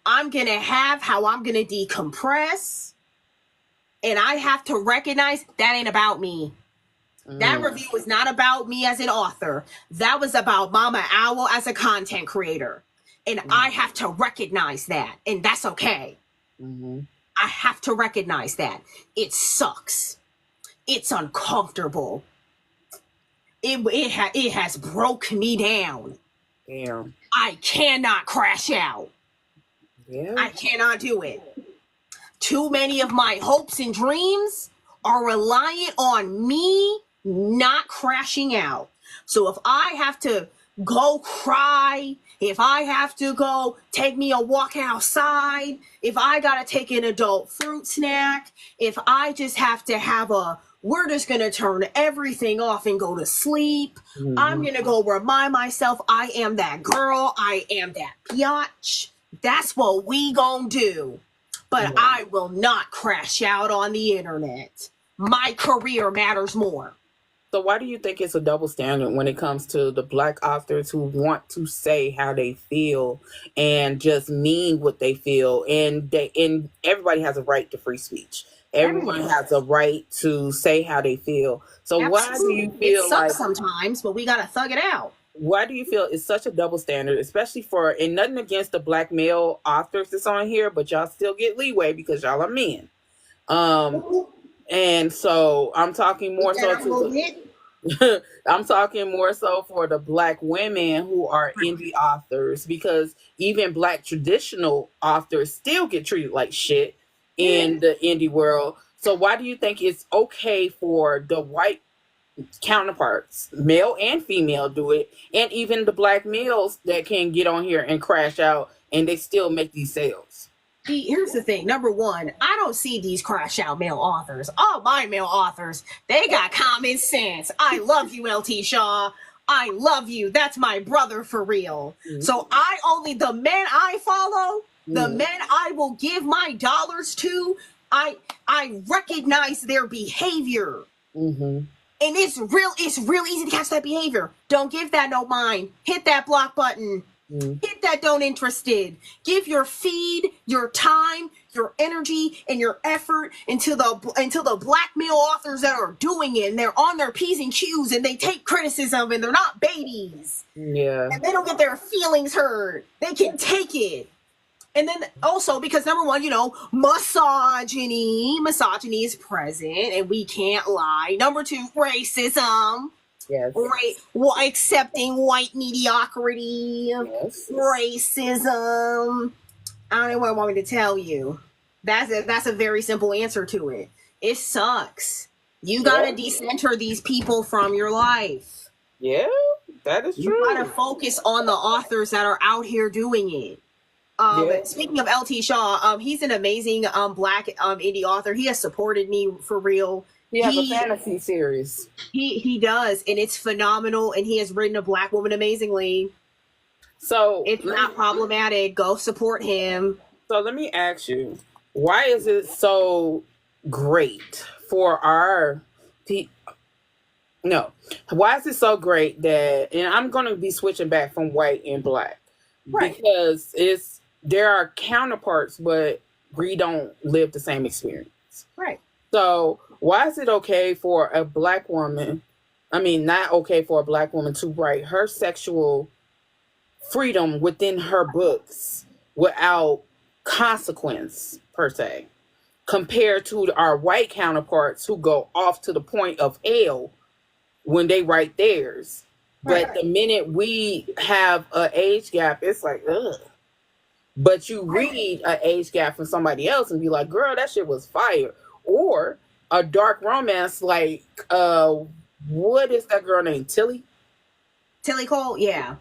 I'm going to have how I'm going to decompress. And I have to recognize that ain't about me. That review was not about me as an author. That was about Mama Owl as a content creator. And I have to recognize that. And that's okay. I have to recognize that. It sucks. It's uncomfortable. It has broke me down. Damn. I cannot crash out. Yeah. I cannot do it. Too many of my hopes and dreams are reliant on me not crashing out. So if I have to go cry, if I have to go take me a walk outside, if I gotta take an adult fruit snack, if I just have to have we're just gonna turn everything off and go to sleep. Mm-hmm. I'm gonna go remind myself I am that girl, I am that biatch. That's what we gonna do. But I will not crash out on the internet. My career matters more. So why do you think it's a double standard when it comes to the Black authors who want to say how they feel and just mean what they feel? And everybody has a right to free speech. Everyone has a right to say how they feel. So Absolutely. Why do you feel it sucks sometimes, but we gotta thug it out? Why do you feel it's such a double standard, especially and nothing against the Black male authors that's on here, but y'all still get leeway because y'all are men. And so I'm talking more I'm talking more so for the Black women who are indie authors, because even Black traditional authors still get treated like shit in the indie world. So why do you think it's okay for the white counterparts, male and female, do it, and even the Black males that can get on here and crash out and they still make these sales? Here's the thing. Number one, I don't see these crash out male authors. All my male authors, they got common sense. I love you, LT Shaw. I love you. That's my brother for real. Mm-hmm. So the men I follow, the men I will give my dollars to, I recognize their behavior. Mm-hmm. And it's real easy to catch that behavior. Don't give that no mind. Hit that block button. Hit that don't interested. Give your feed, your time, your energy, and your effort into the Black male authors that are doing it, and they're on their P's and Q's, and they take criticism, and they're not babies. Yeah. And they don't get their feelings hurt. They can take it. And then also, because number one, misogyny is present, and we can't lie. Number two, racism. Yes. Accepting white mediocrity. Yes. Racism. I don't know what I want me to tell you. That's a very simple answer to it. It sucks. You gotta decenter these people from your life. Yeah, that is true. You gotta focus on the authors that are out here doing it. Speaking of LT Shaw, he's an amazing Black indie author. He has supported me for real. He has a fantasy series. He does, and it's phenomenal, and he has written a Black woman amazingly. So it's not problematic. Go support him. So let me ask you, why is it so great for our why is it so great that, and I'm going to be switching back from white and Black, right? Because there are counterparts, but we don't live the same experience. Right. So why is it okay for a Black woman, not okay for a Black woman to write her sexual freedom within her books without consequence, per se, compared to our white counterparts who go off to the point of hell when they write theirs? Right. But the minute we have an age gap, it's like, ugh. But you read an age gap from somebody else and be like, girl, that shit was fire. Or a dark romance like, what is that girl named? Tilly Cole? Yeah.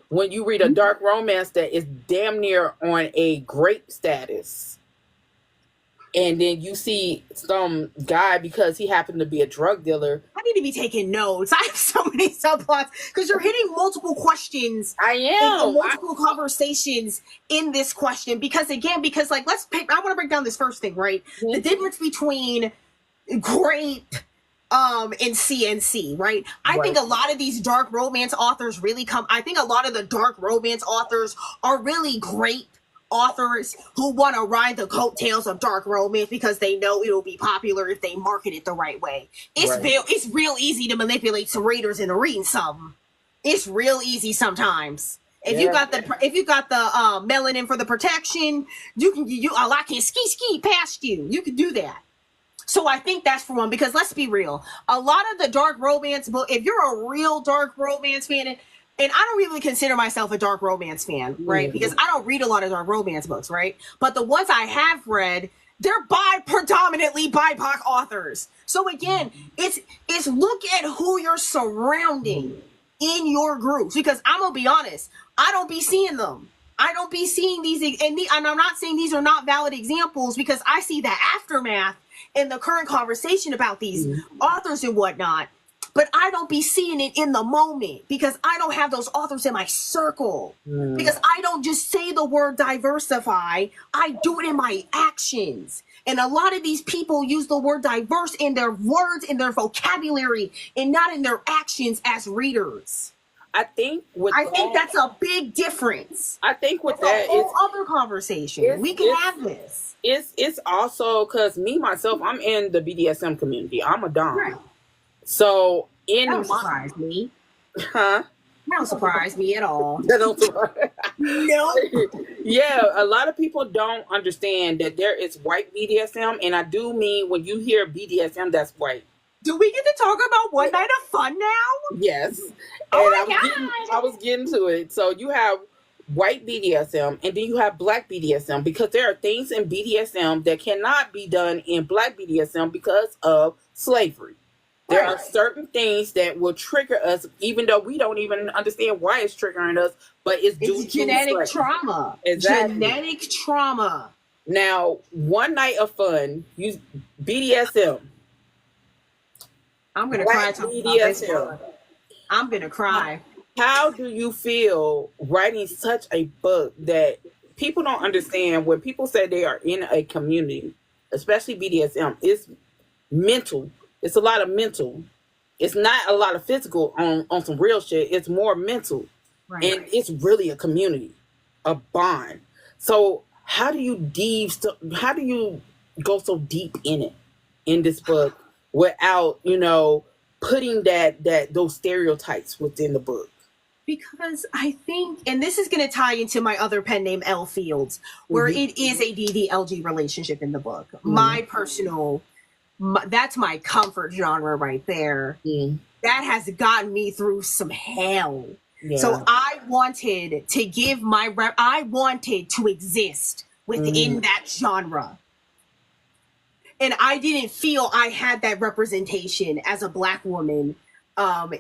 When you read a dark romance that is damn near on a grape status, and then you see some guy, because he happened to be a drug dealer. I need to be taking notes. I have so many subplots because you're hitting multiple questions. I am. Multiple conversations in this question. Because I want to break down this first thing, right? Mm-hmm. The difference between grape and CNC, right? I think a lot of these dark romance authors I think a lot of the dark romance authors are really great authors who want to ride the coattails of dark romance because they know it'll be popular if they market it the right way. It's real easy to manipulate some readers into reading something. It's real easy sometimes. If you got the melanin for the protection, I can ski past you. You can do that. So I think that's for one, because let's be real. A lot of the dark romance book, if you're a real dark romance fan, and I don't really consider myself a dark romance fan, right? Mm-hmm. Because I don't read a lot of dark romance books, right? But the ones I have read, they're by predominantly BIPOC authors. So again, it's look at who you're surrounding. in your groups? Because I'm gonna be honest, I don't be seeing them. I don't be seeing these, and I'm not saying these are not valid examples, because I see the aftermath in the current conversation about these authors and whatnot. But I don't be seeing it in the moment, because I don't have those authors in my circle. Because I don't just say the word diversify, I do it in my actions. And a lot of these people use the word diverse in their words, in their vocabulary, and not in their actions as readers. I think that's a big difference. I think with that's a whole other conversation. We can have this. It's also because me myself, I'm in the BDSM community. I'm a dom. Right. So that don't surprise me. Huh? That don't surprise me at all. That don't surprise. No. Yeah, a lot of people don't understand that there is white BDSM, and I do mean when you hear BDSM, that's white. Do we get to talk about One Night of Fun now? Yes. Oh and I was getting to it. So you have white BDSM, and then you have black BDSM, because there are things in BDSM that cannot be done in black BDSM because of slavery. There are certain things that will trigger us, even though we don't even understand why it's triggering us, but it's due to genetic trauma. Exactly. Genetic trauma. Now, One Night of Fun, BDSM. I'm gonna cry talking about this one. I'm gonna cry. How do you feel writing such a book that people don't understand? When people say they are in a community, especially BDSM, it's mental. It's a lot of mental. It's not a lot of physical on some real shit. It's more mental. Right. And it's really a community, a bond. So how do you go so deep in it, in this book, without, putting those stereotypes within the book? Because I think, and this is going to tie into my other pen name, L Fields, where it is a DDLG relationship in the book. My personal... that's my comfort genre right there. That has gotten me through some hell. Yeah. So I wanted to give I wanted to exist within that genre. And I didn't feel I had that representation as a Black woman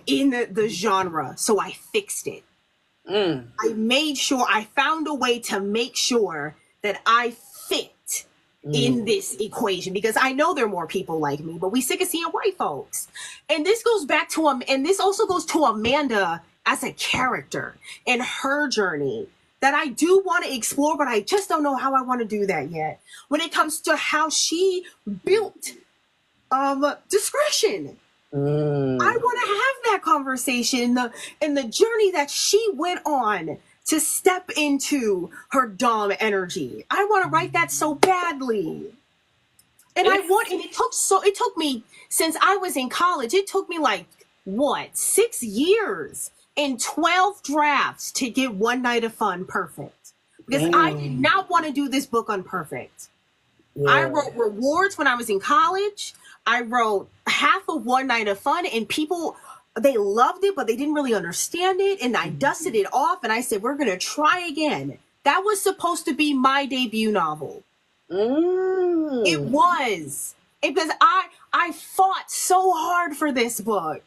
in the genre. So I fixed it. I made sure, I found a way to make sure that I fit in this equation, because I know there are more people like me, but we sick of seeing white folks. And this goes back to and this also goes to Amanda as a character and her journey that I do want to explore, but I just don't know how I want to do that yet. When it comes to how she built discretion, I want to have that conversation and the journey that she went on to step into her dom energy. I want to write that so badly. And it took me, since I was in college, it took me 6 years and 12 drafts to get One Night of Fun perfect. Because I did not want to do this book unperfect. Yeah. I wrote rewards when I was in college. I wrote half of One Night of Fun, and people... they loved it, but they didn't really understand it. And I dusted it off and I said, we're going to try again. That was supposed to be my debut novel. It was. Because I fought so hard for this book.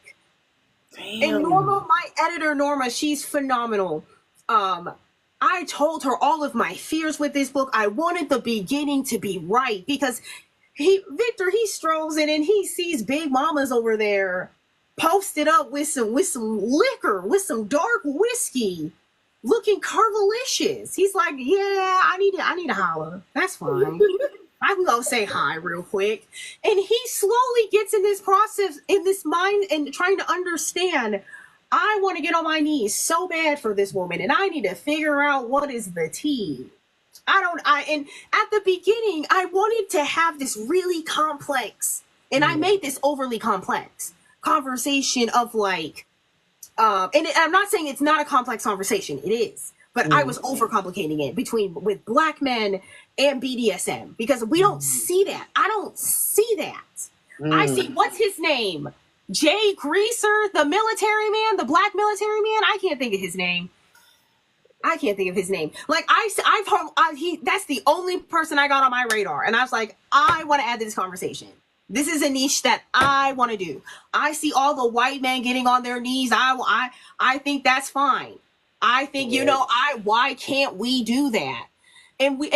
Damn. And Norma, my editor, Norma, she's phenomenal. I told her all of my fears with this book. I wanted the beginning to be right, because Victor strolls in and he sees Big Mama's over there posted up with some liquor, with some dark whiskey, looking curvilicious. He's like, yeah, I need to holler. That's fine. I can go say hi real quick. And he slowly gets in this process, in this mind, and trying to understand, I want to get on my knees so bad for this woman, and I need to figure out what is the tea. And at the beginning, I wanted to have this really complex, and I made this overly complex conversation of and I'm not saying it's not a complex conversation, it is, but I was overcomplicating it with Black men and BDSM, because we don't see that. I don't see that. I see, what's his name? Jay Greaser, the military man, the Black military man. I can't think of his name. I've heard, that's the only person I got on my radar, and I was like, I want to add to this conversation. This is a niche that I want to do. I see all the white men getting on their knees. I think that's fine. I think, you know, why can't we do that? And because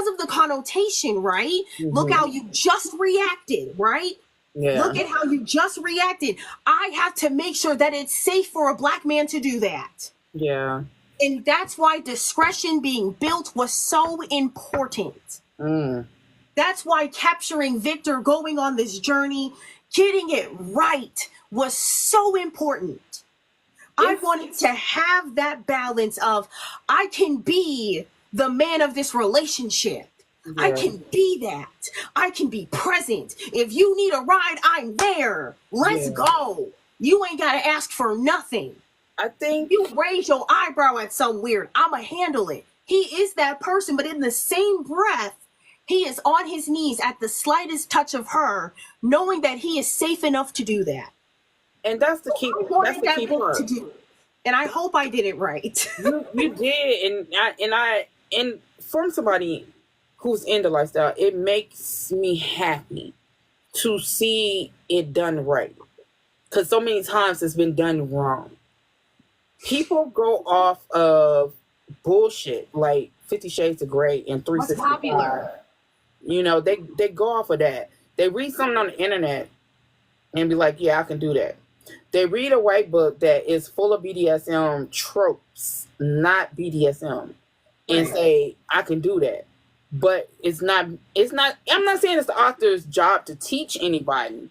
of the connotation, right? Look how you just reacted, right? Look at how you just reacted. I have to make sure that it's safe for a black man to do that. Yeah. And that's why discretion being built was so important. That's why capturing Victor, going on this journey, getting it right was so important. I wanted to have that balance of, I can be the man of this relationship. Yeah. I can be that. I can be present. If you need a ride, I'm there. Let's go. You ain't got to ask for nothing. I think you raise your eyebrow at some weird, I'ma handle it. He is that person, but in the same breath, he is on his knees at the slightest touch of her, knowing that he is safe enough to do that. And that's the key. That's the key part. To do. And I hope I did it right. you did, and from somebody who's in the lifestyle, it makes me happy to see it done right. Because so many times it's been done wrong. People go off of bullshit like 50 Shades of Grey and 365. You know, they go off of that. They read something on the internet and be like, yeah, I can do that. They read a white book that is full of BDSM tropes, not BDSM, and say, I can do that. But it's not, I'm not saying it's the author's job to teach anybody.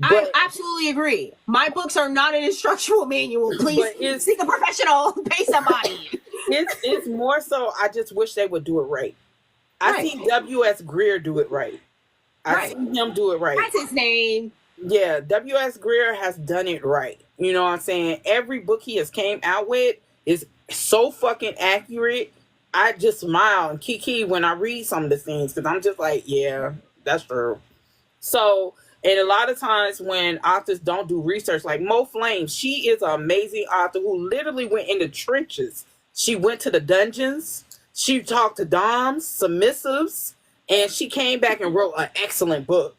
I absolutely agree. My books are not an instructional manual. Please seek a professional. Pay somebody. It's more so, I just wish they would do it right. I see W.S. Greer do it right. I see him do it right. That's his name. Yeah, W.S. Greer has done it right. You know what I'm saying? Every book he has came out with is so fucking accurate. I just smile and kiki when I read some of the things because I'm just like, yeah, that's true. So, and a lot of times when authors don't do research, like Mo Flame, she is an amazing author who literally went in the trenches. She went to the dungeons. She talked to doms, submissives, and she came back and wrote an excellent book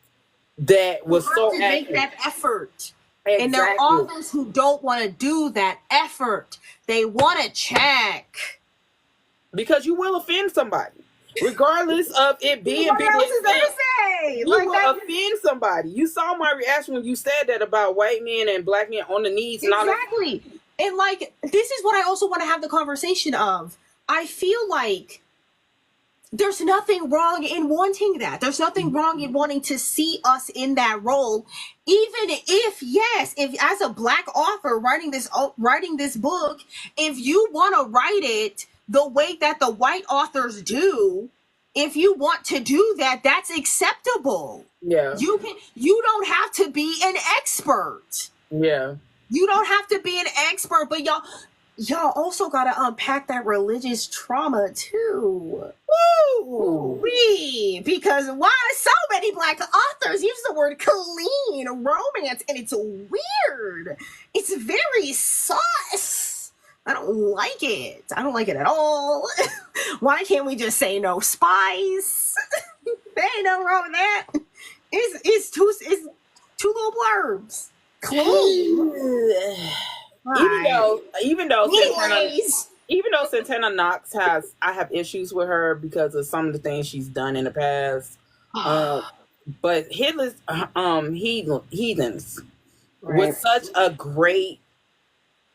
that was so accurate. Make that effort. Exactly. And there are authors who don't want to do that effort. They want to check. Because you will offend somebody. Regardless of it being BDSM. You will offend somebody. You saw my reaction when you said that about white men and black men on the knees. Exactly. And like, this is what I also want to have the conversation of. I feel like there's nothing wrong in wanting that. There's nothing wrong in wanting to see us in that role. Even if as a black author writing this book, if you want to write it the way that the white authors do, if you want to do that, that's acceptable. Yeah. You don't have to be an expert. Yeah. You don't have to be an expert, but y'all also got to unpack that religious trauma too. Woo! Because why so many black authors use the word clean romance, and it's weird. It's very sus. I don't like it. I don't like it at all. Why can't we just say no spice? There ain't nothing wrong with that. It's two little blurbs. Clean. Even though Santana Knox I have issues with her because of some of the things she's done in the past. But Headless Heathens was such a great.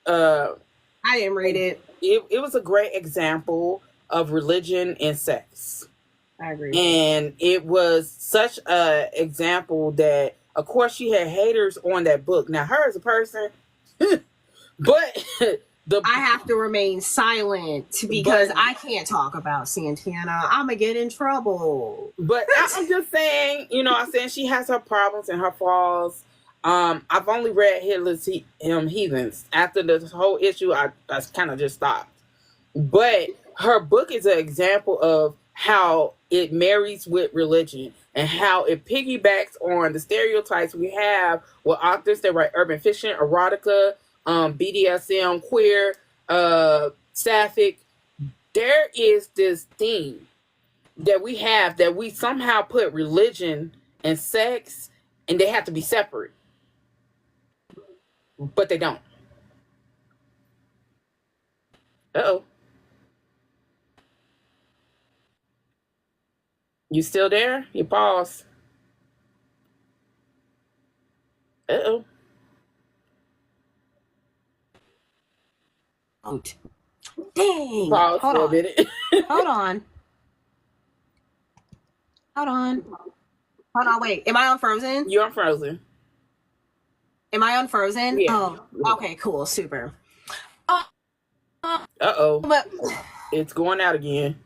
I didn't read it. It was a great example of religion and sex. I agree. And it was such a example that, of course, she had haters on that book. Now, her as a person. But I have to remain silent because I can't talk about Santana. I'm gonna get in trouble. But I'm just saying, I'm saying she has her problems and her flaws. I've only read Headless Heathens. After this whole issue, I kind of just stopped. But her book is an example of how it marries with religion and how it piggybacks on the stereotypes we have with authors that write urban fiction, erotica, BDSM, queer, sapphic. There is this theme that we somehow put religion and sex, and they have to be separate, but they don't. Uh-oh. You still there? You pause. Uh-oh. Dang. Pause Hold for a on. minute. Hold on. Hold on. Hold on. Wait. Am I unfrozen? You're unfrozen. Am I unfrozen? Yeah. Oh, okay. Cool. Super. Uh-oh. But It's going out again.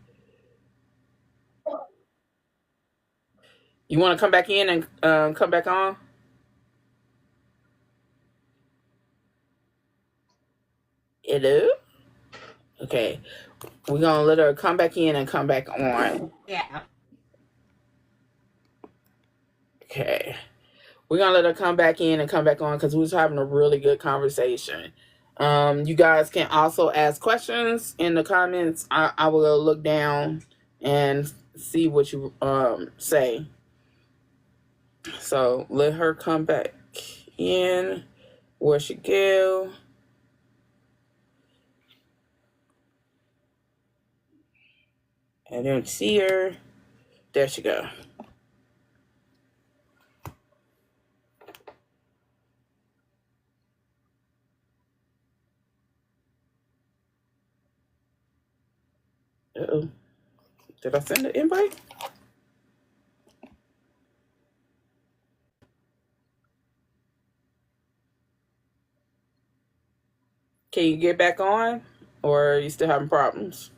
You want to come back in and come back on? Hello? Okay. We're going to let her come back in and come back on. yeah. Okay. We're going to let her come back in and come back on because we was having a really good conversation. You guys can also ask questions in the comments. I will go look down and see what you say. So let her come back in. Where she go? I don't see her. There she go. Uh-oh. Did I send an invite? Can you get back on? Or are you still having problems?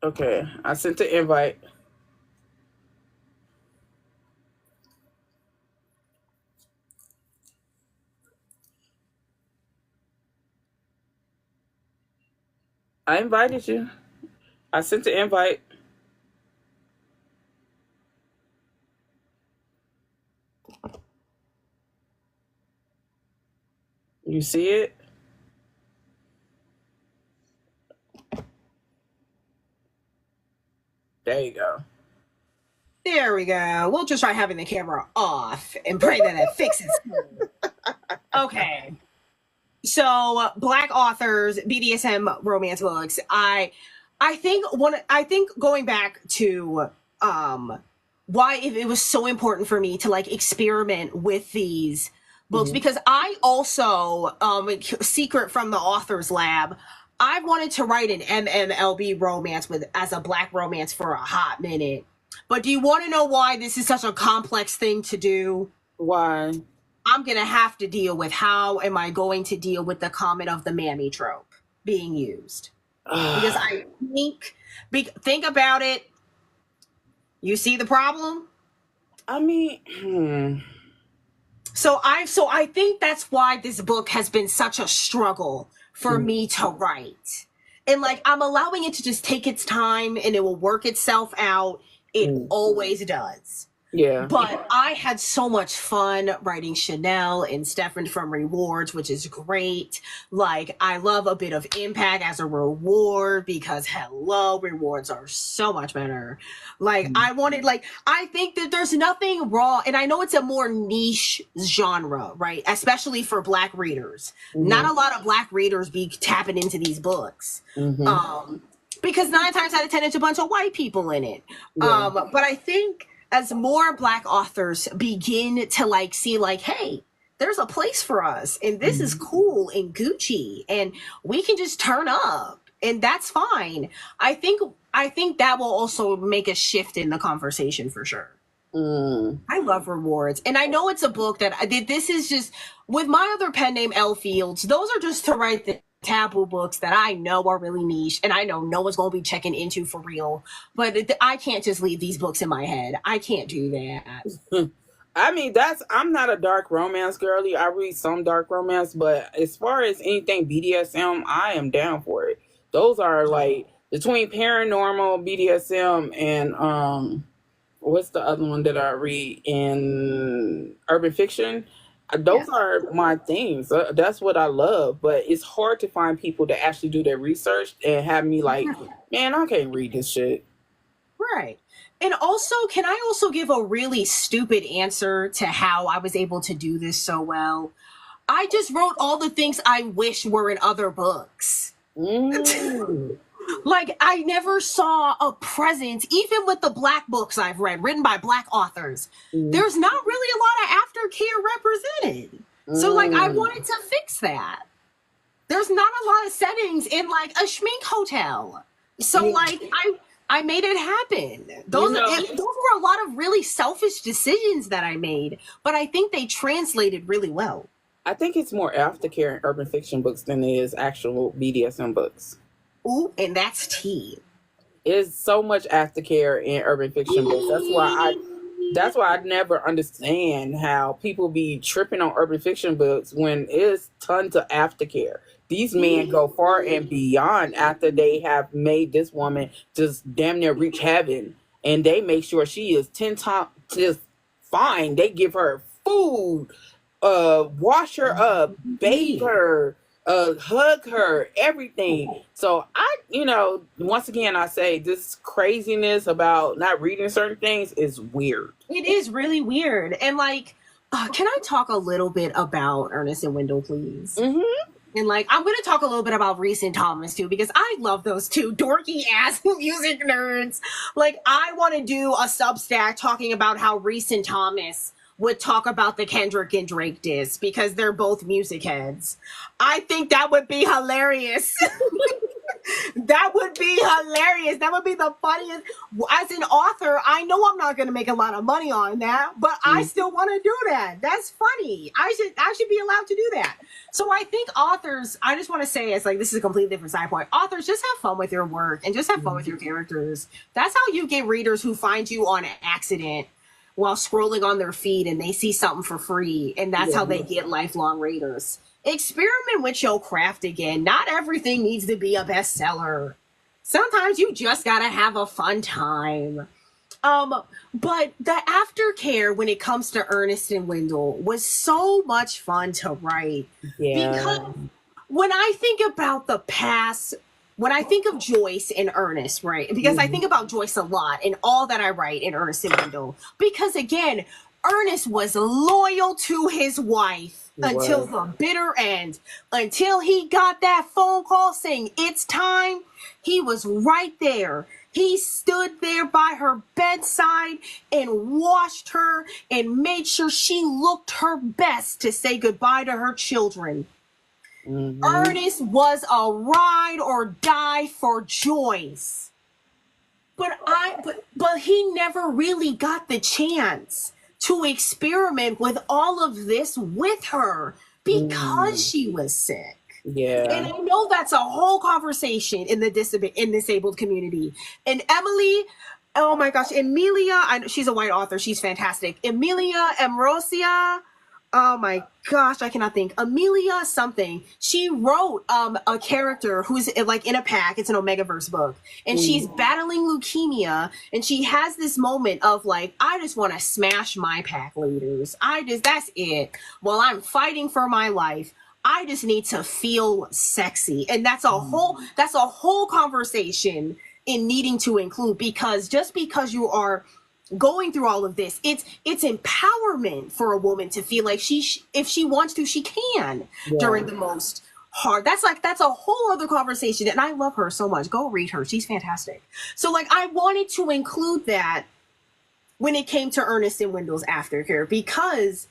Okay. I sent the invite. I invited you. I sent the invite. You see it? There you go. There we go. We'll just try having the camera off and pray that it fixes. Okay. So, Black authors, BDSM romance books. I think going back to why it was so important for me to like experiment with these books, because I also secret from the author's lab, I wanted to write an MMLB romance with as a Black romance for a hot minute. But do you want to know why this is such a complex thing to do? Why? I'm going to have to deal with how am I going to deal with the comment of the mammy trope being used. Because I think about it. You see the problem? I mean, So I think that's why this book has been such a struggle for me to write. And like I'm allowing it to just take its time and it will work itself out. It always does. Yeah. But I had so much fun writing Chanel and Stefan from Rewards, which is great. Like, I love a bit of impact as a reward because, hello, rewards are so much better. Like, I think that there's nothing wrong. And I know it's a more niche genre, right? Especially for Black readers. Not a lot of Black readers be tapping into these books. Because 9 times out of 10, it's a bunch of white people in it. Yeah. But I think as more Black authors begin to like see like, hey, there's a place for us and this is cool and Gucci and we can just turn up and that's fine. I think that will also make a shift in the conversation for sure. I love Rewards. And I know it's a book that I did. This is just with my other pen name, L Fields. Those are just to write the taboo books that I know are really niche and I know no one's going to be checking into for real. But I can't just leave these books in my head. I can't do that. I mean, I'm not a dark romance girly. I read some dark romance, but as far as anything BDSM, I am down for it. Those are like between paranormal, BDSM, and what's the other one that I read in urban fiction? Those are my things. That's what I love. But it's hard to find people that actually do their research and have me like, man, I can't read this shit. Right. And also, can I also give a really stupid answer to how I was able to do this so well? I just wrote all the things I wish were in other books. Mm. Like, I never saw a presence, even with the Black books I've read, written by Black authors. There's not really a lot of aftercare represented. So, like, I wanted to fix that. There's not a lot of settings in, like, a schmink hotel. So, like, I made it happen. Those were a lot of really selfish decisions that I made, but I think they translated really well. I think it's more aftercare in urban fiction books than it is actual BDSM books. Ooh, and that's tea. It's so much aftercare in urban fiction books. That's why I never understand how people be tripping on urban fiction books when it's tons of aftercare. These men go far and beyond after they have made this woman just damn near reach heaven, and they make sure she is 10 times just fine. They give her food, wash her up, bathe her, hug her, everything. So once again, I say this craziness about not reading certain things is weird. It is really weird. And like, can I talk a little bit about Ernest and Wendell, please? Mm-hmm. And like, I'm going to talk a little bit about Reese and Thomas too, because I love those two dorky ass music nerds. Like, I want to do a Substack talking about how Reese and Thomas would talk about the Kendrick and Drake diss because they're both music heads. I think that would be hilarious. That would be hilarious. That would be the funniest. As an author, I know I'm not going to make a lot of money on that, but I still want to do that. That's funny. I should be allowed to do that. So I think authors, I just want to say, it's like, this is a completely different side point. Authors, just have fun with your work and just have fun with your characters. That's how you get readers who find you on accident while scrolling on their feed and they see something for free, and that's how they get lifelong readers. Experiment with your craft again. Not everything needs to be a bestseller. Sometimes you just gotta have a fun time. But the aftercare when it comes to Ernest and Wendell was so much fun to write. Yeah. Because when I think about the past, when I think of Joyce and Ernest, right? Because I think about Joyce a lot in all that I write in Ernest and Wendell. Because again, Ernest was loyal to his wife until the bitter end. Until he got that phone call saying it's time, he was right there. He stood there by her bedside and washed her and made sure she looked her best to say goodbye to her children. Ernest was a ride or die for Joyce. But he never really got the chance to experiment with all of this with her because she was sick. Yeah. And I know that's a whole conversation in the disabled community. And Emily, oh my gosh, Emilia, she's a white author. She's fantastic. Emilia Amrosia. Oh my gosh, I cannot think. Amelia something. She wrote a character who's like in a pack. It's an Omegaverse book. And she's battling leukemia. And she has this moment of like, I just want to smash my pack leaders. That's it. While I'm fighting for my life, I just need to feel sexy. And that's a whole conversation in needing to include, because just because you are going through all of this, it's empowerment for a woman to feel like if she wants to, she can during the most hard. That's a whole other conversation. And I love her so much. Go read her. She's fantastic. So like, I wanted to include that when it came to Ernest and Wendell's aftercare, because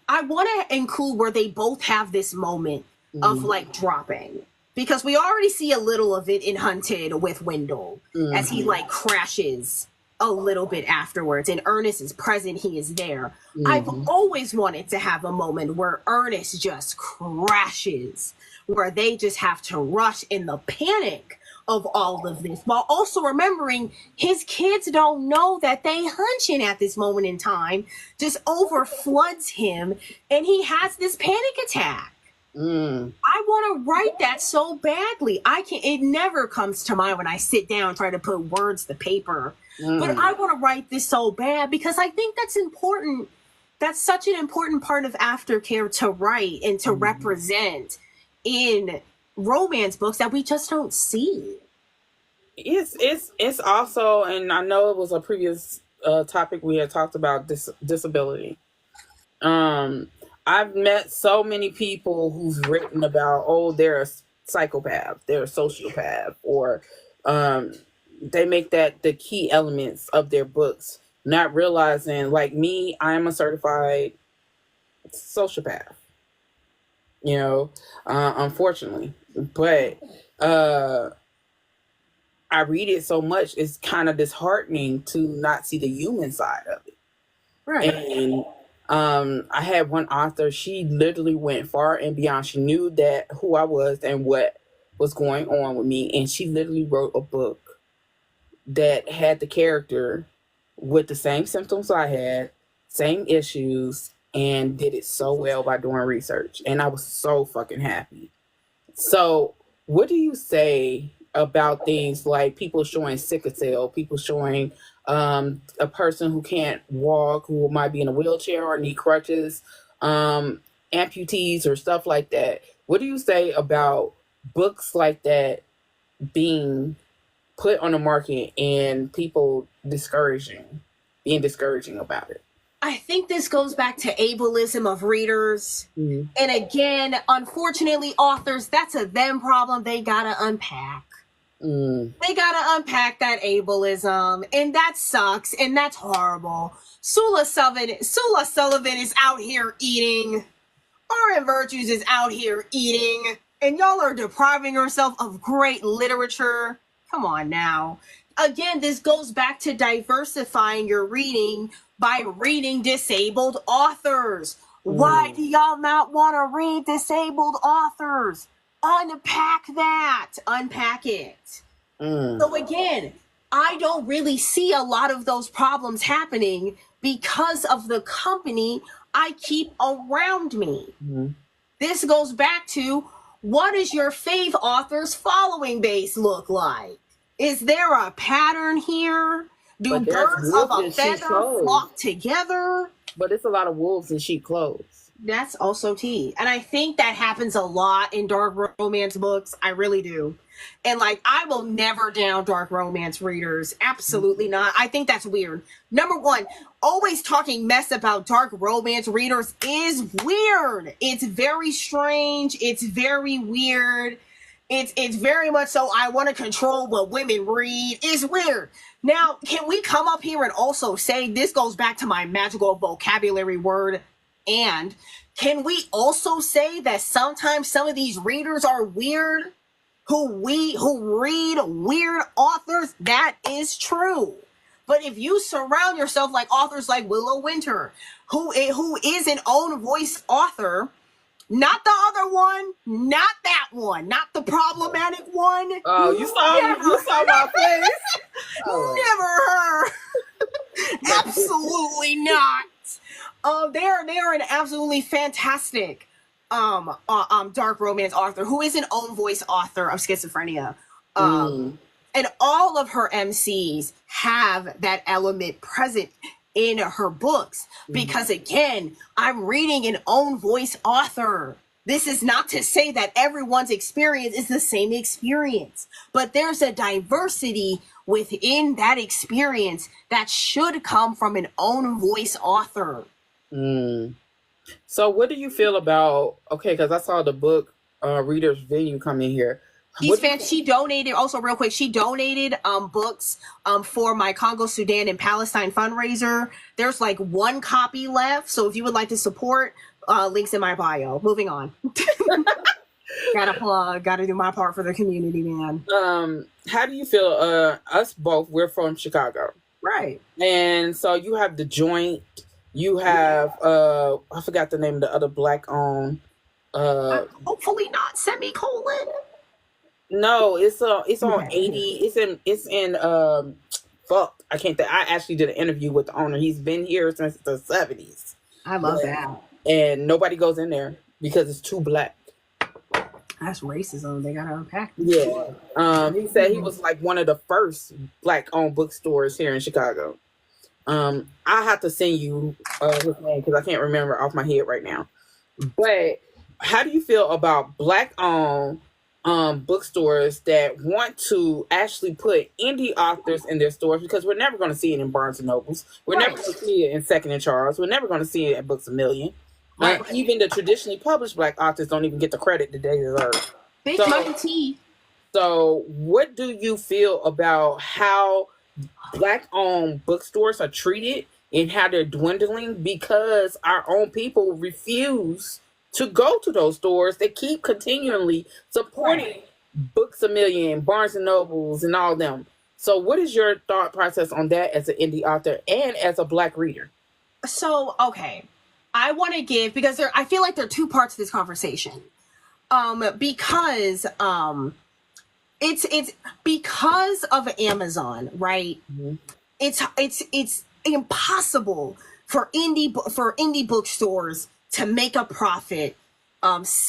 I want to include where they both have this moment of like dropping. Because we already see a little of it in Hunted with Wendell as he like crashes a little bit afterwards, and Ernest is present. He is there. I've always wanted to have a moment where Ernest just crashes, where they just have to rush in the panic of all of this, while also remembering his kids don't know that they hunching at this moment in time just overfloods him, and he has this panic attack. I want to write that so badly. It never comes to mind when I sit down and try to put words to paper. But I want to write this so bad because I think that's important. that's such an important part of aftercare to write and to represent in romance books that we just don't see. It's also, and I know it was a previous topic we had talked about, disability. Um, I've met so many people who've written about, oh, they're a psychopath, they're a sociopath, or um, they make that the key elements of their books, not realizing, like me, I am a certified sociopath, you know, unfortunately. But I read it so much, it's kind of disheartening to not see the human side of it. Right. And I had one author, she literally went far and beyond. She knew that who I was and what was going on with me. And she literally wrote a book that had the character with the same symptoms I had, same issues, and did it so well by doing research. And I was so fucking happy. So, what do you say about things like people showing sickle cell, people showing a person who can't walk, who might be in a wheelchair or need crutches, amputees or stuff like that? What do you say about books like that being put on the market and people being discouraging about it? I think this goes back to ableism of readers. Mm-hmm. And again, unfortunately, authors, that's a them problem they gotta unpack. They gotta unpack that ableism, and that sucks, and that's horrible. Sula Sullivan is out here eating. R.M. Virtues is out here eating, and y'all are depriving yourself of great literature. Come on now. Again, this goes back to diversifying your reading by reading disabled authors. Why do y'all not want to read disabled authors? Unpack that. Unpack it. So again, I don't really see a lot of those problems happening because of the company I keep around me. This goes back to, what does your fave author's following base look like? Is there a pattern here? Do birds of a feather flock together? But it's a lot of wolves in sheep clothes. That's also tea. And I think that happens a lot in dark romance books. I really do. And like, I will never down dark romance readers. Absolutely not. I think that's weird. Number one, always talking mess about dark romance readers is weird. It's very strange. It's very weird. It's very much so, I want to control what women read. It's weird. Now, can we come up here and also say, this goes back to my magical vocabulary word, and can we also say that sometimes some of these readers are weird? Who read weird authors? That is true. But if you surround yourself like authors like Willow Winter, who is an own voice author, not the other one, not that one, not the problematic one. Oh, you saw my face. Oh. Never her. Absolutely not. They're an absolutely fantastic dark romance author who is an own voice author of schizophrenia. And all of her MCs have that element present in her books, because again, I'm reading an own voice author. This is not to say that everyone's experience is the same experience, but there's a diversity within that experience that should come from an own voice author. So what do you feel about, okay, because I saw the book Reader's Venue come in here. She donated, also real quick, she donated books for my Congo, Sudan, and Palestine fundraiser. There's like one copy left, so if you would like to support, links in my bio. Moving on. Gotta plug, gotta do my part for the community, man. How do you feel, us both, we're from Chicago. Right. And so you have The Joint, you have, I forgot the name of the other black owned. Hopefully not semicolon. No, it's on 80. It's in fuck. I can't think. I actually did an interview with the owner. He's been here since the 70s. I love that. And nobody goes in there because it's too black. That's racism. They gotta unpack. Yeah. He said he was like one of the first black owned bookstores here in Chicago. I have to send you his name because I can't remember off my head right now. But how do you feel about black owned bookstores that want to actually put indie authors in their stores? Because we're never going to see it in Barnes and Nobles. We're never going to see it in Second and Charles. We're never going to see it at Books a Million. Even the traditionally published black authors don't even get the credit that they deserve. Big Monkey T. So, what do you feel about how black-owned bookstores are treated and how they're dwindling because our own people refuse to go to those stores? They keep continually supporting Books a Million, Barnes and Nobles, and all them. So, what is your thought process on that as an indie author and as a black reader? So, okay, I want to give, because I feel like there are two parts to this conversation. Because it's because of Amazon, right? Mm-hmm. It's impossible for indie bookstores to make a profit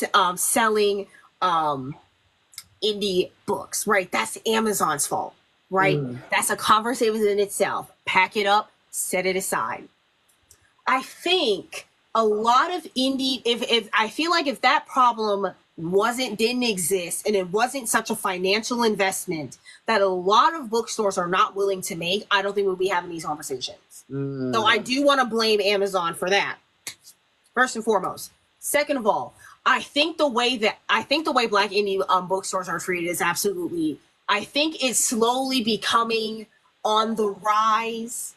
selling indie books, right? That's Amazon's fault, right? That's a conversation in itself. Pack it up, set it aside. I think a lot of indie, if I feel like if that problem didn't exist and it wasn't such a financial investment that a lot of bookstores are not willing to make, I don't think we'll be having these conversations. So I do want to blame Amazon for that, first and foremost. Second of all, I think the way black indie bookstores are treated is absolutely, I think it's slowly becoming on the rise,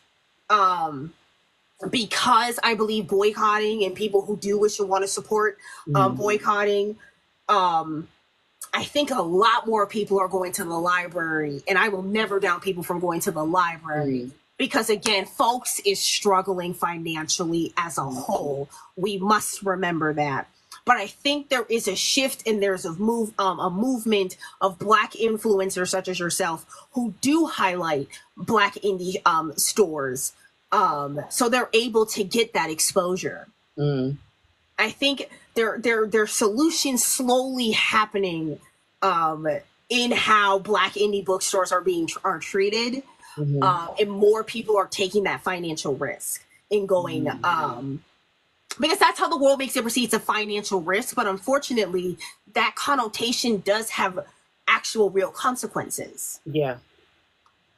because I believe boycotting and people who do wish to want to support boycotting, I think a lot more people are going to the library, and I will never doubt people from going to the library because, again, folks is struggling financially as a whole. We must remember that. But I think there is a shift, and there's a movement of black influencers such as yourself who do highlight black indie stores, so they're able to get that exposure. I think there are solutions slowly happening in how black indie bookstores are treated, and more people are taking that financial risk in going because that's how the world makes it perceived, a financial risk. But unfortunately, that connotation does have actual real consequences. Yeah.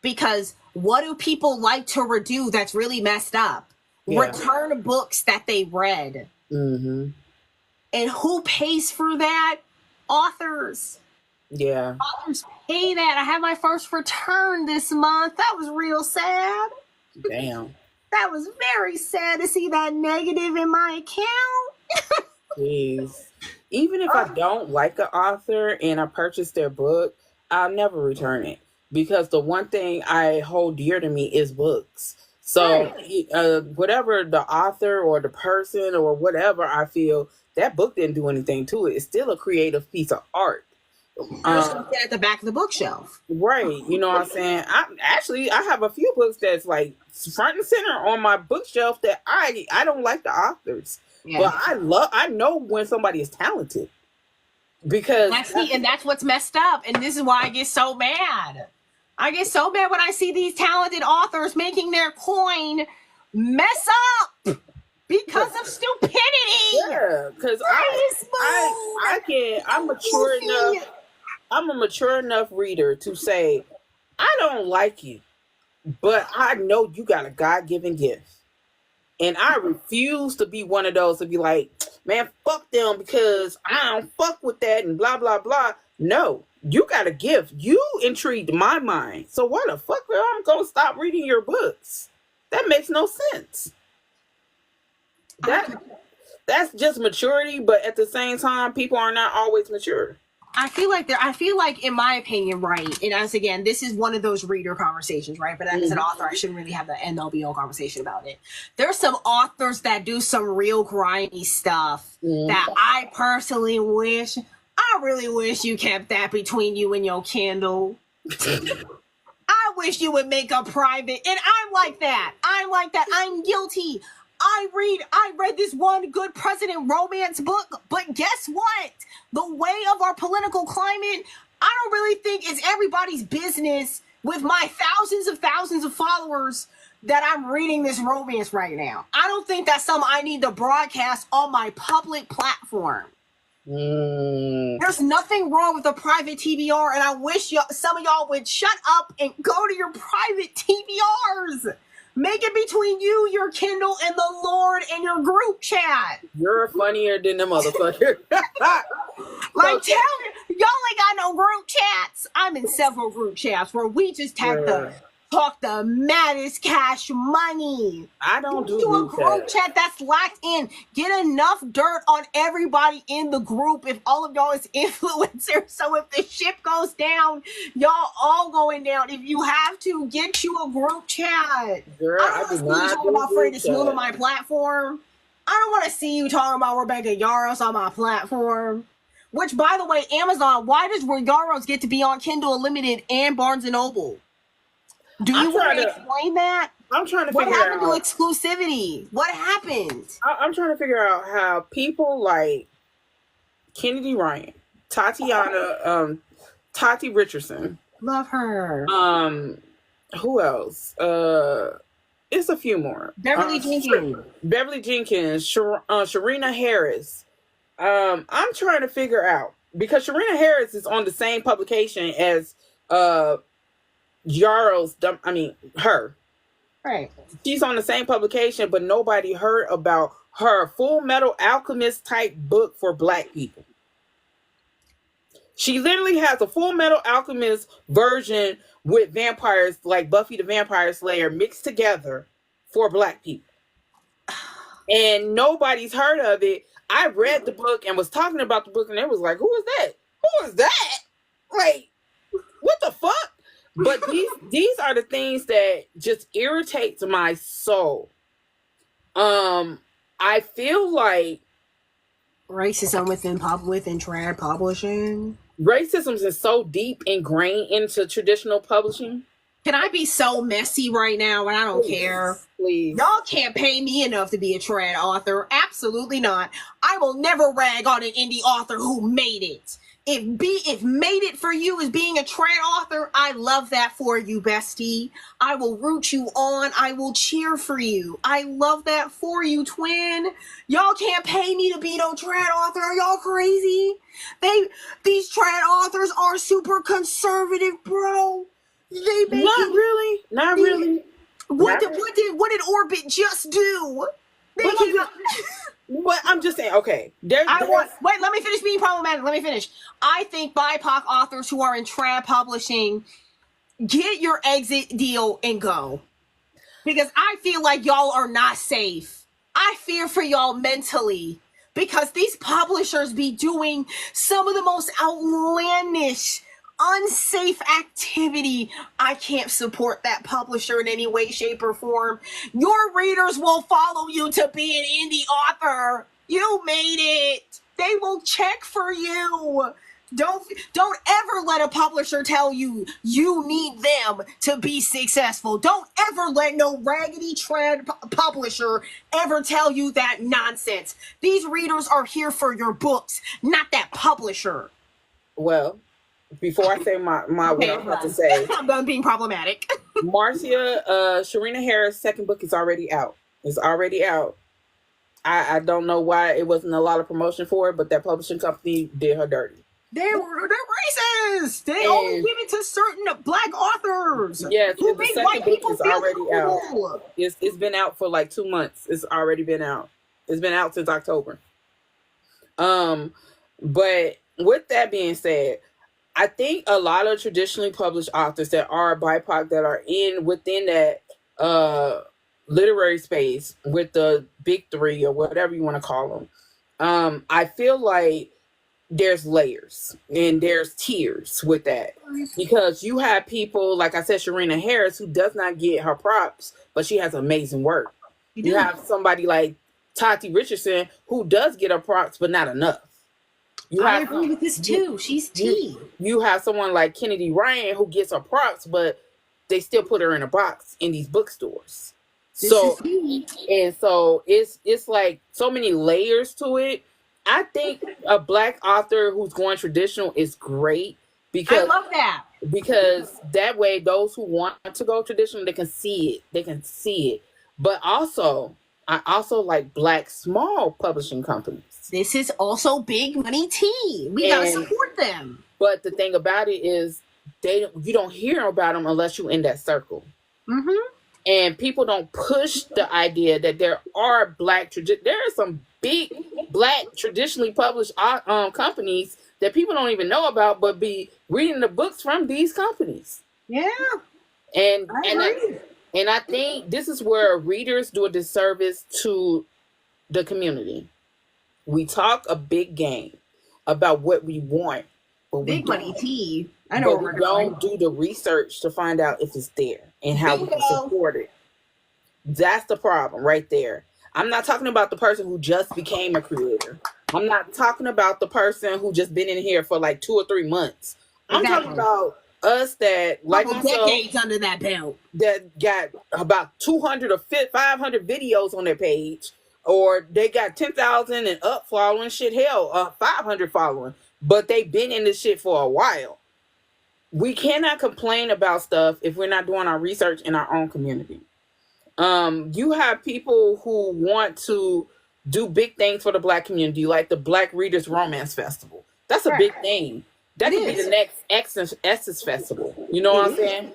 Because what do people like to do that's really messed up? Yeah. Return books that they read. And who pays for that? Authors. Yeah. Authors pay that. I had my first return this month. That was real sad. Damn. That was very sad to see that negative in my account. Jeez. Even if I don't like an author and I purchase their book, I'll never return it. Because the one thing I hold dear to me is books. So whatever the author or the person or whatever, I feel that book didn't do anything to it. It's still a creative piece of art. At the back of the bookshelf. Right. You know what I'm saying? I have a few books that's like front and center on my bookshelf that I don't like the authors. Yeah. But I know when somebody is talented. Because that's what's messed up. And this is why I get so mad. I get so mad when I see these talented authors making their coin mess up because of stupidity. Yeah, because I'm a mature enough reader to say, I don't like you, but I know you got a God-given gift. And I refuse to be one of those to be like, man, fuck them because I don't fuck with that and blah, blah, blah. No, you got a gift. You intrigued my mind. So why the fuck I'm going to stop reading your books? That makes no sense. That's just maturity, but at the same time, people are not always mature. I feel like, in my opinion, right, and as again, this is one of those reader conversations, right? But as an author, I shouldn't really have the NLBO conversation about it. There's some authors that do some real grimy stuff that I personally really wish you kept that between you and your Kindle. I wish you would make a private, and I'm like that. I'm guilty. I read this one good president romance book, but guess what? The way of our political climate, I don't really think it's everybody's business with my thousands of followers that I'm reading this romance right now. I don't think that's something I need to broadcast on my public platform. There's nothing wrong with a private TBR, and I wish some of y'all would shut up and go to your private TBRs. Make it between you, your Kindle, and the Lord, and your group chat. You're funnier than the motherfucker. Like, tell me, y'all ain't got no group chats. I'm in several group chats where we just talk the maddest cash money. I don't do a group chat that's locked in. Get enough dirt on everybody in the group. If all of y'all is influencers, so if the ship goes down, y'all all going down. If you have to, get you a group chat. Girl, I do not talking about Freddie Smoot on my platform. I don't want to see you talking about Rebecca Yarros on my platform. Which, by the way, Amazon, why does Yarros get to be on Kindle Unlimited and Barnes & Noble? Do you want to explain that? I'm trying to figure out. What happened to exclusivity? What happened? I'm trying to figure out how people like Kennedy Ryan, Tati Richardson. Love her. Who else? It's a few more. Beverly Jenkins. Sharina Harris. I'm trying to figure out, because Sharina Harris is on the same publication as Yarros, her. Right. She's on the same publication, but nobody heard about her Full Metal Alchemist type book for Black people. She literally has a Full Metal Alchemist version with vampires like Buffy the Vampire Slayer mixed together for Black people. And nobody's heard of it. I read the book and was talking about the book, and it was like, who is that? Who is that? Like, what the fuck? But these are the things that just irritates my soul. I feel like racism within trad publishing. Racism is so deep ingrained into traditional publishing. Can I be so messy right now and I don't care? Please. Y'all can't pay me enough to be a trad author. Absolutely not. I will never rag on an indie author who made it. If made it for you as being a trad author, I love that for you, bestie. I will root you on. I will cheer for you. I love that for you, twin. Y'all can't pay me to be no trad author. Are y'all crazy? These trad authors are super conservative, bro. Not really. What did Orbit just do? What I'm just saying, okay. Wait, let me finish being problematic. Let me finish. I think BIPOC authors who are in trad publishing, get your exit deal and go. Because I feel like y'all are not safe. I fear for y'all mentally. Because these publishers be doing some of the most outlandish, unsafe activity. I can't support that publisher in any way, shape, or form. Your readers will follow you to be an indie author. You made it. They will check for you. Don't ever let a publisher tell you you need them to be successful. Don't ever let no raggedy trad publisher ever tell you that nonsense. These readers are here for your books, not that publisher. Well, before I say my what I'm about to say, I'm done being problematic. Marcia, Sharina Harris' second book is already out. It's already out. I don't know why it wasn't a lot of promotion for it, but that publishing company did her dirty. They're racist. They only give it to certain Black authors. Yes, the second book is already out. It's been out for like 2 months. It's already been out. It's been out since October. But with that being said, I think a lot of traditionally published authors that are BIPOC, that are within that literary space with the big three or whatever you want to call them, I feel like there's layers and there's tiers with that, because you have people like I said, Sharina Harris, who does not get her props, but she has amazing work. You have somebody like Tati Richardson, who does get her props, but not enough. I agree with this too. She's T. You have someone like Kennedy Ryan who gets her props, but they still put her in a box in these bookstores. So it's like so many layers to it. I think a Black author who's going traditional is great, because I love that. because that way those who want to go traditional, they can see it. They can see it. But also, I also like Black small publishing companies. This is also big money tea. We gotta support them. But the thing about it is, you don't hear about them unless you're in that circle. Mm-hmm. And people don't push the idea that there are there are some big Black traditionally published companies that people don't even know about, but be reading the books from these companies. Yeah. And I think this is where readers do a disservice to the community. We talk a big game about what we want, but big money tea. I know, but we don't do the research to find out if it's there and how we can support it. That's the problem right there. I'm not talking about the person who just became a creator. I'm not talking about the person who just been in here for like 2 or 3 months. I'm talking about us that like decades under that belt, that got about 200 or 500 videos on their page, or they got 10,000 and up following. Shit, hell, 500 following, but they've been in this shit for a while. We cannot complain about stuff if we're not doing our research in our own community. You have people who want to do big things for the Black community, like the Black Readers Romance Festival. That's a big thing. That could be the next Essence Festival. You know what I'm saying?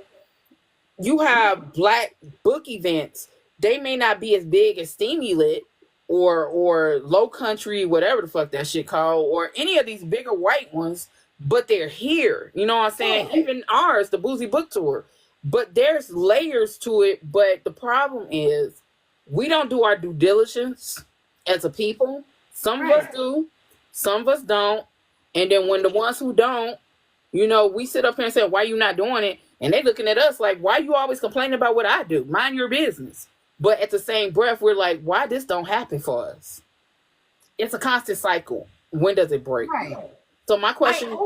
You have Black book events. They may not be as big as Steamy Lit or Low Country, whatever the fuck that shit called, or any of these bigger white ones, but they're here. You know what I'm saying? Even ours, the Boozy Book Tour. But there's layers to it. But the problem is we don't do our due diligence as a people. Some of us do. Some of us don't. And then when the ones who don't, you know, we sit up here and say, why you not doing it? And they looking at us like, why you always complaining about what I do? Mind your business. But at the same breath, we're like, why this don't happen for us? It's a constant cycle. When does it break? Right. So my question...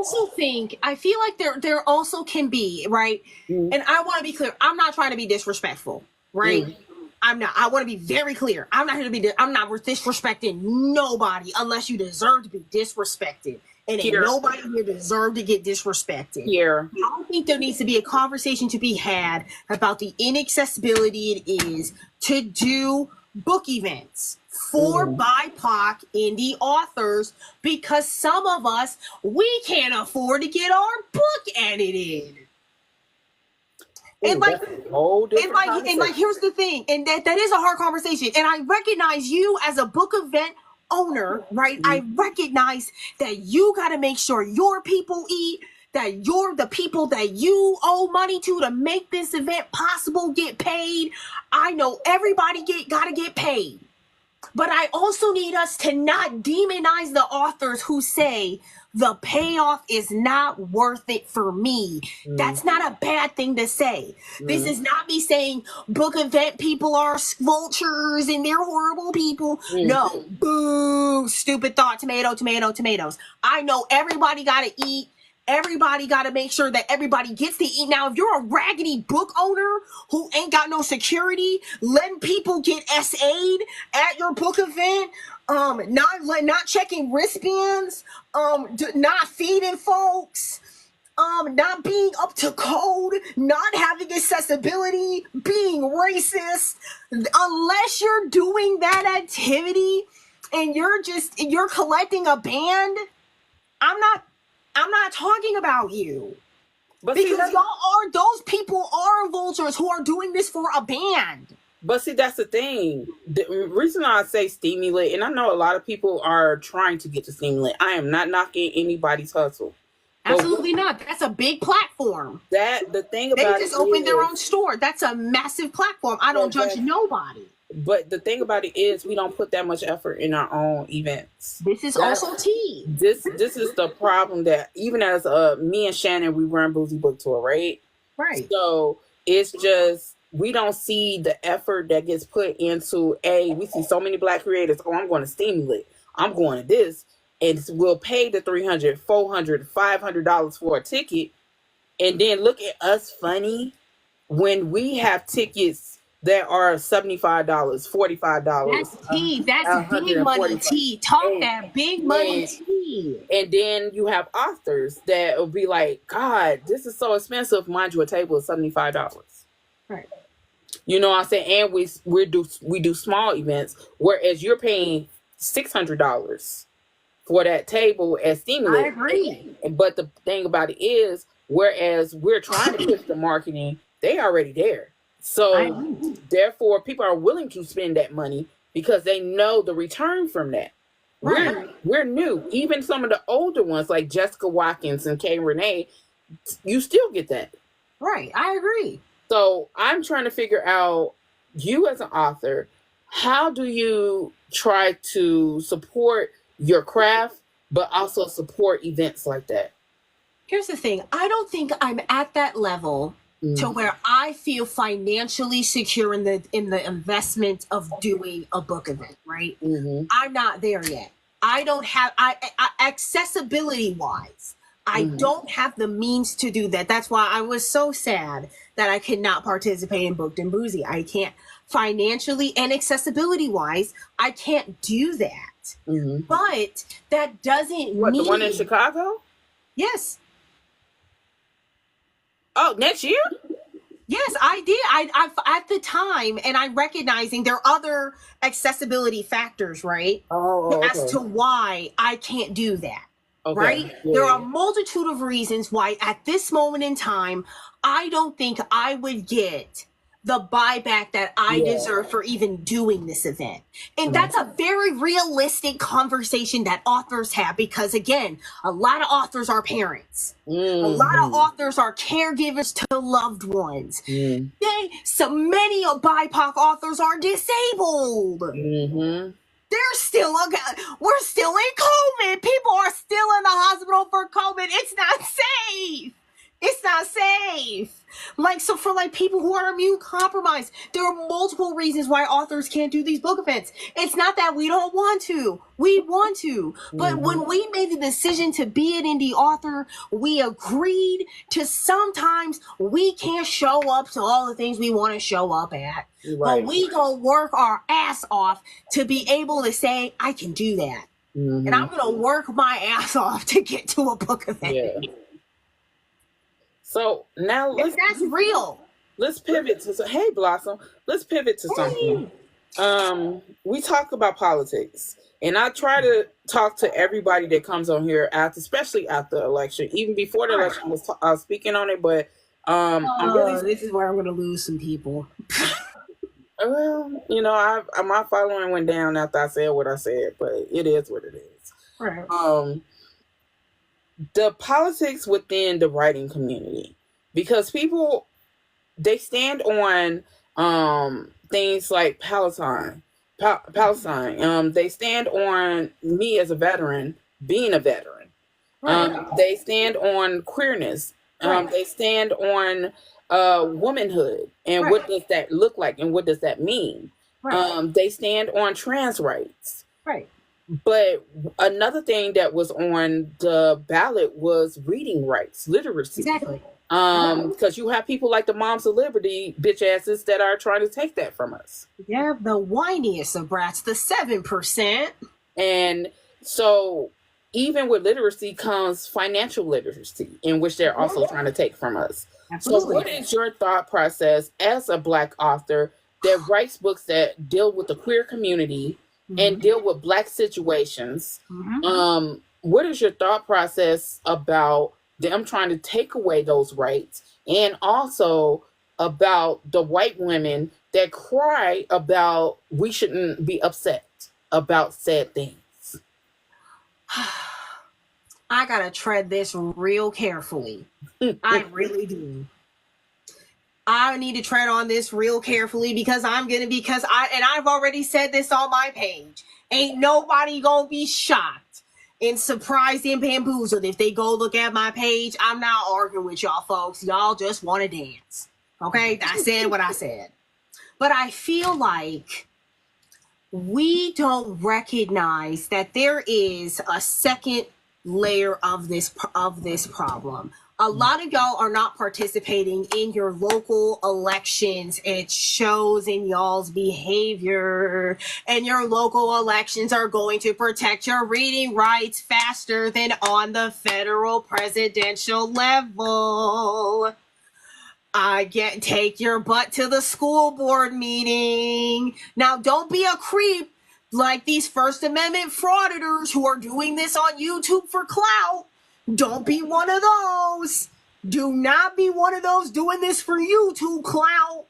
I feel like there also can be, right? Mm. And I want to be clear. I'm not trying to be disrespectful, right? Mm. I'm not. I want to be very clear. I'm not here to be... I'm not disrespecting nobody unless you deserve to be disrespected. And ain't nobody here deserve to get disrespected. Here. I don't think there needs to be a conversation to be had about the inaccessibility it is to do book events for BIPOC indie authors, because some of us, we can't afford to get our book edited. And like, here's the thing, and that is a hard conversation. And I recognize you as a book event owner, right? I recognize that you got to make sure your people eat, that the people that you owe money to make this event possible get paid. I know everybody got to get paid. But I also need us to not demonize the authors who say the payoff is not worth it for me. That's not a bad thing to say. This is not me saying book event people are vultures and they're horrible people. No. Boo. Stupid thought. Tomato, tomato, tomatoes. I know everybody got to eat. Everybody got to make sure that everybody gets to eat. Now, if you're a raggedy book owner who ain't got no security, letting people get SA'd at your book event, not checking wristbands, not feeding folks, not being up to code, not having accessibility, being racist, unless you're doing that activity and you're collecting a band, I'm not talking about you. But because those people are vultures who are doing this for a band. But see, that's the thing. The reason I say Steamy Lit, and I know a lot of people are trying to get to Steamy Lit. I am not knocking anybody's hustle. Absolutely not. That's a big platform. The thing about they just opened their own store. That's a massive platform. I don't judge nobody. But the thing about it is, we don't put that much effort in our own events. This is also tea. This is the problem that even as me and Shannon, we run Boozy Book Tour, right? Right. So it's just we don't see the effort that gets put into we see so many Black creators. Oh, I'm going to Steamy Lit. I'm going to this, and we'll pay the $300, $400, $500 for a ticket, and then look at us funny when we have tickets that are $75, $45. That's tea. That's big money 145. tea. Talk And, that big money and tea. and then you have authors that will be like, God, this is so expensive. Mind you, a table is $75. Right. You know what I'm saying? And we do small events, whereas you're paying $600 for that table as stimulus. I agree. But the thing about it is, whereas we're trying to push the marketing, they already there. So therefore, people are willing to spend that money because they know the return from that. Right. We're new. Even some of the older ones like Jessica Watkins and Kay Renee, you still get that. Right. I agree. So I'm trying to figure out, you as an author, how do you try to support your craft, but also support events like that? Here's the thing. I don't think I'm at that level to where I feel financially secure in the investment of doing a book event, right? I'm not there yet. I don't have accessibility wise, I don't have the means to do that. That's why I was so sad that I could not participate in Booked and Boozy. I can't financially and accessibility wise, I can't do that. But that doesn't mean the one in Chicago? Yes. Oh, next year? Yes, I did. I at the time, and I'm recognizing there are other accessibility factors, right? As to why I can't do that. Right? Yeah. There are a multitude of reasons why at this moment in time, I don't think I would get the buyback that I deserve for even doing this event. And that's a very realistic conversation that authors have because, again, a lot of authors are parents. A lot of authors are caregivers to loved ones. So many of BIPOC authors are disabled. We're still in COVID. People are still in the hospital for COVID. It's not safe. It's not safe. Like, so for like people who are immune compromised, there are multiple reasons why authors can't do these book events. It's not that we don't want to. We want to. But when we made the decision to be an indie author, we agreed to sometimes we can't show up to all the things we want to show up at. But we gonna work our ass off to be able to say, I can do that. And I'm gonna work my ass off to get to a book event. So now that's real. Let's pivot to hey Blossom. Let's pivot to something. We talk about politics, and I try to talk to everybody that comes on here especially after the election. Even before the election, I was speaking on it, but this is where I'm going to lose some people. Well, you know, my following went down after I said what I said, but it is what it is. Right. The politics within the writing community, because people, they stand on things like Palestine. They stand on me as a veteran being a veteran. They stand on queerness. They stand on womanhood and what does that look like and what does that mean. They stand on trans rights. But another thing that was on the ballot was reading rights, literacy. Exactly. Because you have people like the Moms of Liberty bitch asses that are trying to take that from us. Yeah, the whiniest of brats, the 7%. And so even with literacy comes financial literacy, in which they're also trying to take from us. Absolutely. So what is your thought process as a Black author that writes books that deal with the queer community and deal with Black situations? What is your thought process about them trying to take away those rights, and also about the white women that cry about we shouldn't be upset about sad things? I gotta tread this real carefully. I really do. I need to tread on this real carefully because I've already said this on my page. Ain't nobody gonna be shocked and surprised and bamboozled if they go look at my page. I'm not arguing with y'all folks. Y'all just want to dance. Okay? I said what I said. But I feel like we don't recognize that there is a second layer of this problem. A lot of y'all are not participating in your local elections. It shows in y'all's behavior. And your local elections are going to protect your reading rights faster than on the federal presidential level. Take your butt to the school board meeting. Now, don't be a creep like these First Amendment frauditors who are doing this on YouTube for clout. Don't be one of those. Do not be one of those doing this for YouTube clout.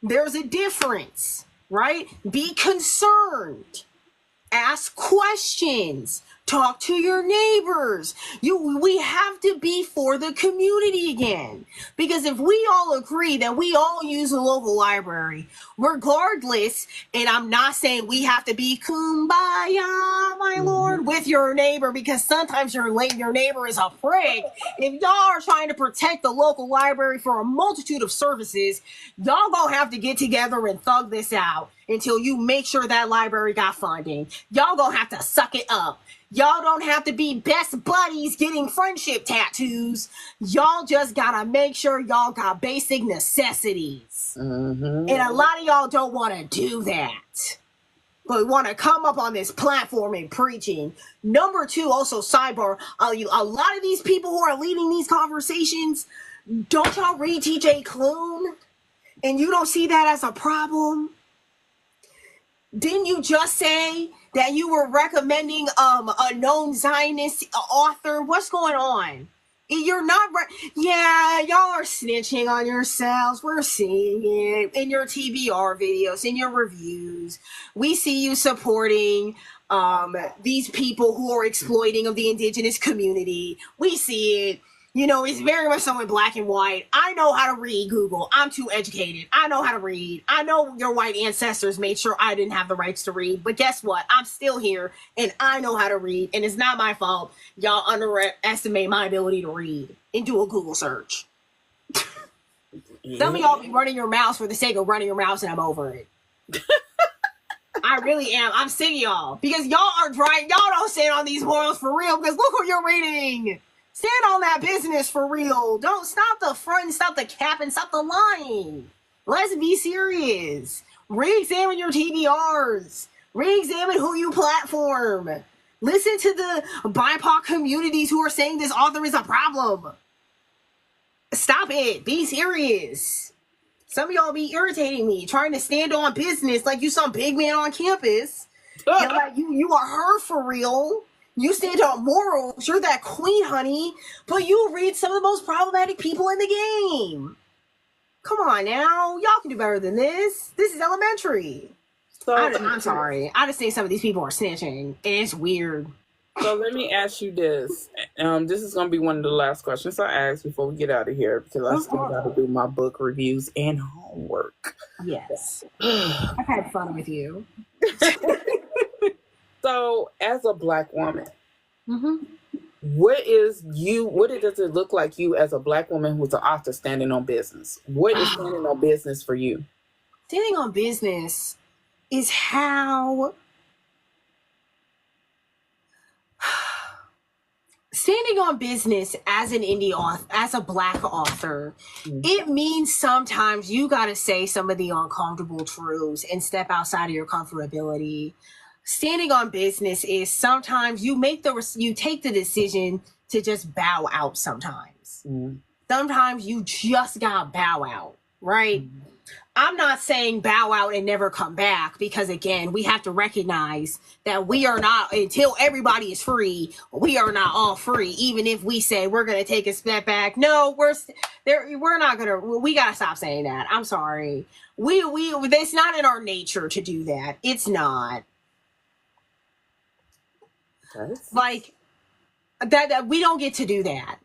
There's a difference, right? Be concerned. Ask questions. Talk to your neighbors. We have to be for the community again. Because if we all agree that we all use a local library, regardless, and I'm not saying we have to be kumbaya, my lord, with your neighbor, because sometimes your neighbor is a prick. If y'all are trying to protect the local library for a multitude of services, y'all gonna have to get together and thug this out until you make sure that library got funding. Y'all gonna have to suck it up. Y'all don't have to be best buddies getting friendship tattoos. Y'all just gotta make sure y'all got basic necessities. And a lot of y'all don't want to do that, but want to come up on this platform and preaching. Number two, also sidebar, a lot of these people who are leading these conversations, don't y'all read TJ Klune? And you don't see that as a problem? Didn't you just say that you were recommending a known Zionist author? What's going on? You're not yeah, y'all are snitching on yourselves. We're seeing it in your TBR videos, in your reviews. We see you supporting these people who are exploiting of the indigenous community. We see it. You know, it's very much so in black and white. I know how to read Google. I'm too educated. I know how to read. I know your white ancestors made sure I didn't have the rights to read. But guess what? I'm still here, and I know how to read. And it's not my fault y'all underestimate my ability to read and do a Google search. Some of y'all be running your mouths for the sake of running your mouths, and I'm over it. I really am. I'm sick of y'all. Because y'all are dry. Y'all don't stand on these morals for real, because look who you're reading. Stand on that business for real. Don't stop the front, stop the cap, and stop the lying. Let's be serious. Re-examine your TBRs. Re-examine who you platform. Listen to the BIPOC communities who are saying this author is a problem. Stop it. Be serious. Some of y'all be irritating me, trying to stand on business like you some big man on campus. Like you are her for real. You stand on morals. You're that queen, honey. But you read some of the most problematic people in the game. Come on now. Y'all can do better than this. This is elementary. So I'm sorry. I just think some of these people are snitching. And it's weird. So let me ask you this. This is going to be one of the last questions I ask before we get out of here, because I still got to do my book reviews and homework. Yes. I've had fun with you. So, as a Black woman, what does it look like you as a Black woman who's an author standing on business? What is standing on business for you? Standing on business is how standing on business as an indie author, as a Black author, it means sometimes you got to say some of the uncomfortable truths and step outside of your comfortability. Standing on business is sometimes you take the decision to just bow out sometimes. Sometimes you just gotta bow out, right? I'm not saying bow out and never come back, because again, we have to recognize that we are not, until everybody is free, we are not all free. Even if we say we're going to take a step back, no, we're not going to, we got to stop saying that. I'm sorry. It's not in our nature to do that. It's not. Like that we don't get to do that.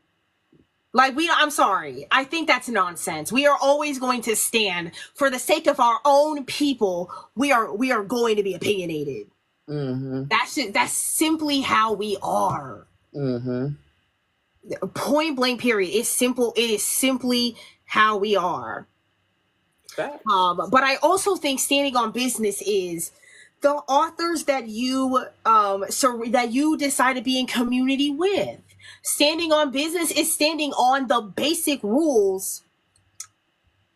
Like I'm sorry. I think that's nonsense. We are always going to stand for the sake of our own people. We are going to be opinionated. That's simply how we are. Point blank period. It's simple. It is simply how we are. But I also think standing on business is the authors that you that you decide to be in community with. Standing on business is standing on the basic rules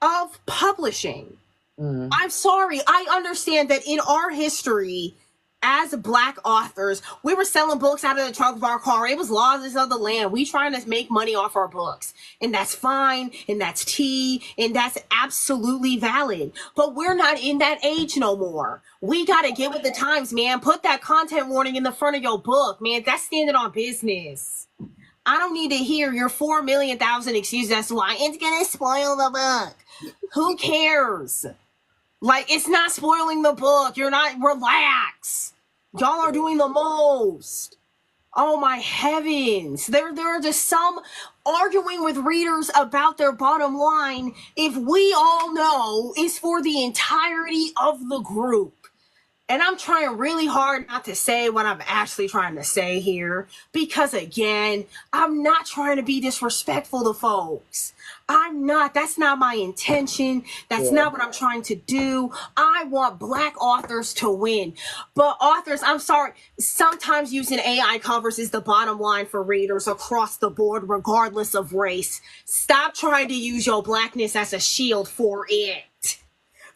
of publishing. I'm sorry. I understand that in our history, as Black authors, we were selling books out of the trunk of our car. It was laws of the land. We trying to make money off our books. And that's fine. And that's tea. And that's absolutely valid. But we're not in that age no more. We got to get with the times, man. Put that content warning in the front of your book, man. That's standing on business. I don't need to hear your 4,000,000 excuses as to why it's going to spoil the book. Who cares? Like, it's not spoiling the book. You're not, relax. Y'all are doing the most. Oh my heavens. There are just some arguing with readers about their bottom line if we all know it's for the entirety of the group. And I'm trying really hard not to say what I'm actually trying to say here, because again, I'm not trying to be disrespectful to folks. I'm not. That's not my intention. That's not what I'm trying to do. I want Black authors to win. But authors, I'm sorry, sometimes using AI covers is the bottom line for readers across the board, regardless of race. Stop trying to use your Blackness as a shield for it.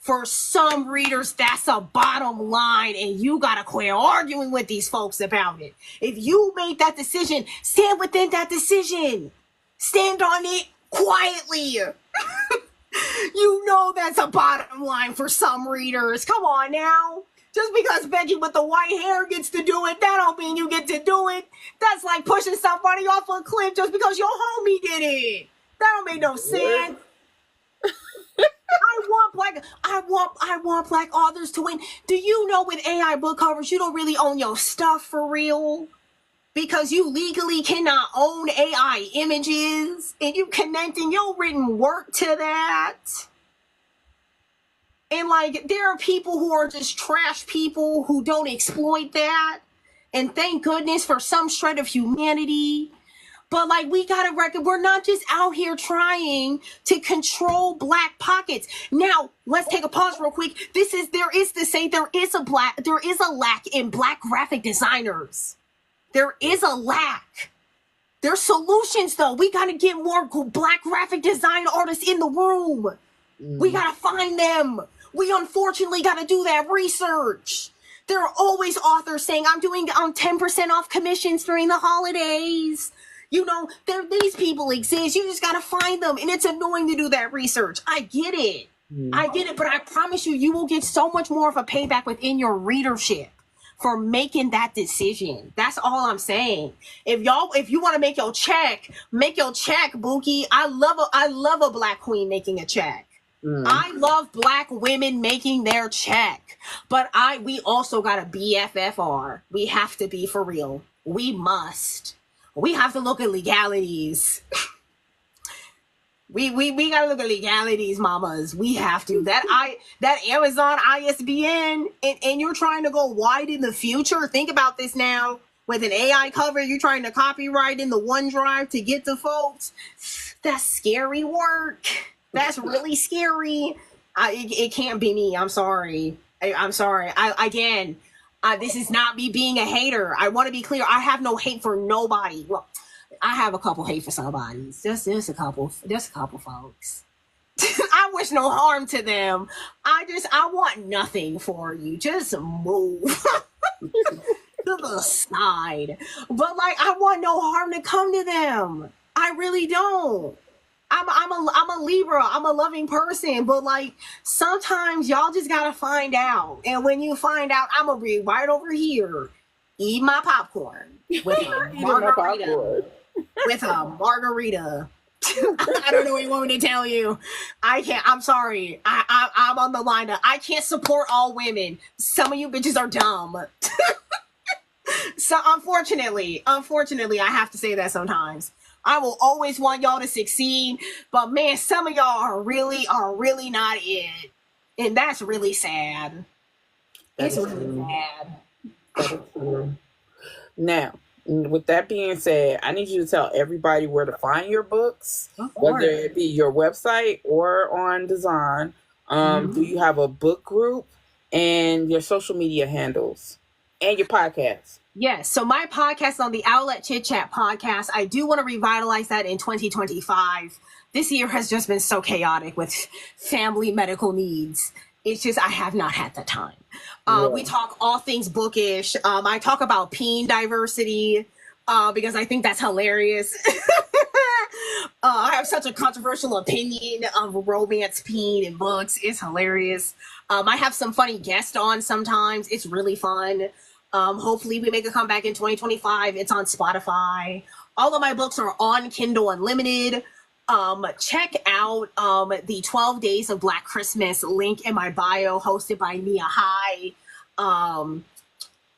For some readers, that's a bottom line, and you gotta quit arguing with these folks about it. If you make that decision, stand within that decision. Stand on it quietly. You know that's a bottom line for some readers. Come on now. Just because Becky with the white hair gets to do it, that don't mean you get to do it. That's like pushing somebody off a cliff just because your homie did it. That don't make no sense. I want Black authors to win. Do you know with AI book covers, you don't really own your stuff for real? Because you legally cannot own AI images, and you connecting your written work to that. And like, there are people who are just trash people who don't exploit that. And thank goodness for some shred of humanity. But like, we gotta reckon, we're not just out here trying to control Black pockets. Now, let's take a pause real quick. There is a lack in Black graphic designers. There is a lack. There's solutions though. We gotta get more Black graphic design artists in the room. We gotta find them. We unfortunately gotta do that research. There are always authors saying, I'm doing 10% off commissions during the holidays. You know, these people exist. You just got to find them. And it's annoying to do that research. I get it. I get it. But I promise you, you will get so much more of a payback within your readership for making that decision. That's all I'm saying. If you want to make your check, Buki. I love a Black queen making a check. I love Black women making their check. But we also got to BFFR. We have to be for real. We must. We have to look at legalities. We gotta look at legalities, mamas. We have to. That Amazon ISBN, and you're trying to go wide in the future. Think about this now. With an AI cover, you're trying to copyright in the OneDrive to get to folks. That's scary work. That's really scary. It can't be me. I'm sorry. I'm sorry. This is not me being a hater. I want to be clear. I have no hate for nobody. Well, I have a couple hate for somebody. Just a couple folks. I wish no harm to them. I want nothing for you. Just move to the side. But like, I want no harm to come to them. I really don't. I'm a Libra. I'm a loving person, but like, sometimes y'all just gotta find out. And when you find out, I'm gonna be right over here, eat my popcorn with a margarita. With a margarita. I don't know what you want me to tell you. I can't. I'm sorry. I'm on the line. I can't support all women. Some of you bitches are dumb. So unfortunately, I have to say that sometimes. I will always want y'all to succeed, but man, some of y'all are really not it. And that's really sad. It's really sad. That is true. Now, with that being said, I need you to tell everybody where to find your books, whether it be your website or on Design. Do you have a book group, and your social media handles and your podcast? Yes. So my podcast on the Outlet Chit Chat podcast, I do want to revitalize that in 2025. This year has just been so chaotic with family medical needs. It's just, I have not had the time. We talk all things bookish. I talk about peen diversity because I think that's hilarious. I have such a controversial opinion of romance peen in books. It's hilarious. I have some funny guests on sometimes. It's really fun. Hopefully we make a comeback in 2025. It's on Spotify. All of my books are on Kindle Unlimited. Check out the 12 Days of Black Christmas link in my bio, hosted by Nia High.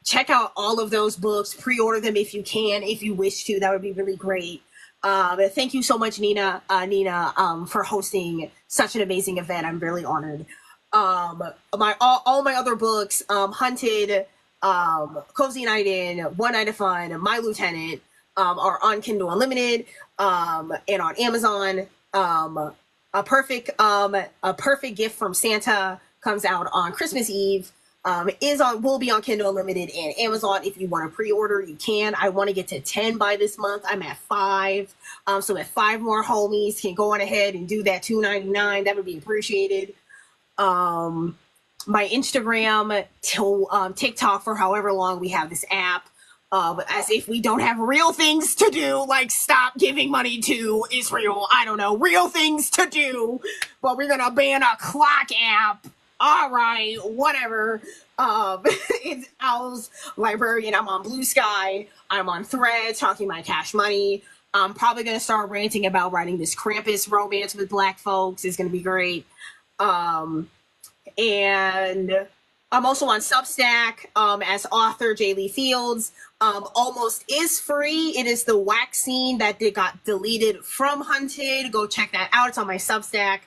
Check out all of those books. Pre-order them if you can, if you wish to. That would be really great. Thank you so much, Nina, for hosting such an amazing event. I'm really honored. All my other books, Hunted, Cozy Night In, One Night of Fun, My Lieutenant, are on Kindle Unlimited, and on Amazon. A perfect gift from Santa comes out on Christmas Eve. Will be on Kindle Unlimited and Amazon. If you want to pre-order, you can. I want to get to 10 by this month. I'm at 5. So if 5 more homies can go on ahead and do that $2.99, that would be appreciated. My Instagram, TikTok, for however long we have this app. As if we don't have real things to do, like stop giving money to Israel. I don't know, real things to do. But we're gonna ban a clock app. All right, whatever. It's Owl's Librarian. I'm on Blue Sky. I'm on Threads, talking my cash money. I'm probably gonna start ranting about writing this Krampus romance with Black folks. It's gonna be great. And I'm also on Substack as author Jaylee Fields. Almost is free. It is the wax scene that got deleted from Hunted. Go check that out. It's on my Substack.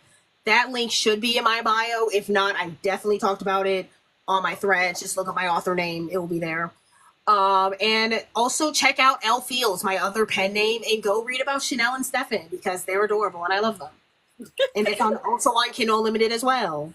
That link should be in my bio. If not, I definitely talked about it on my Threads. Just look up my author name. It will be there. And also check out Elle Fields, my other pen name, and go read about Chanel and Stefan because they're adorable and I love them. And it's also on Kindle Unlimited as well.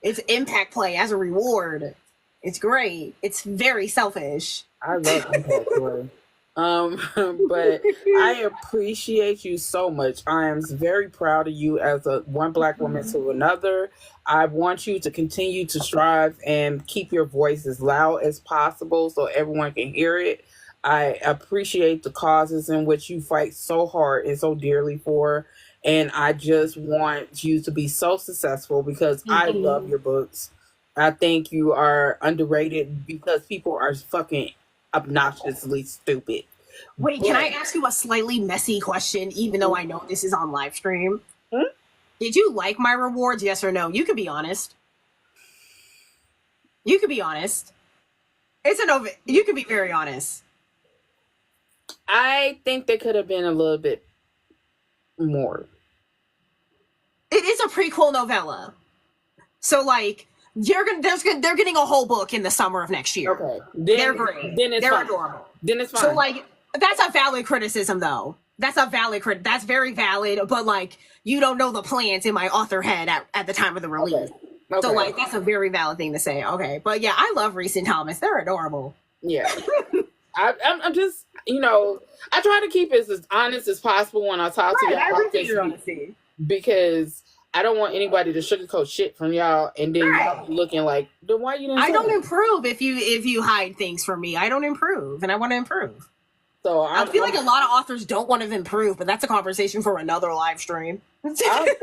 It's impact play as a reward. It's great. It's very selfish. I love impact play. But I appreciate you so much. I am very proud of you as one Black woman to another. I want you to continue to strive and keep your voice as loud as possible so everyone can hear it. I appreciate the causes in which you fight so hard and so dearly for. And I just want you to be so successful because I love your books. I think you are underrated because people are fucking obnoxiously stupid. Wait, can I ask you a slightly messy question, even though I know this is on live stream? Did you like my rewards, yes or no? You could be honest. You could be honest. It's an over. You could be very honest. I think they could have been a little bit more. It is a prequel novella, so like they're getting a whole book in the summer of next year. Okay, they're great. They're fine. Adorable. Then it's fine. So like that's a valid criticism, though. That's a valid That's very valid. But like you don't know the plans in my author head at the time of the release. Okay. So like that's a very valid thing to say. Okay, but yeah, I love Reese and Thomas. They're adorable. Yeah, I'm just I try to keep it as honest as possible when I talk to y'all. I appreciate your honesty. Because I don't want anybody to sugarcoat shit from y'all and then y'all looking like, then why you didn't I don't improve if you hide things from me. I don't improve, and I want to improve. So I feel like a lot of authors don't want to improve, but that's a conversation for another live stream.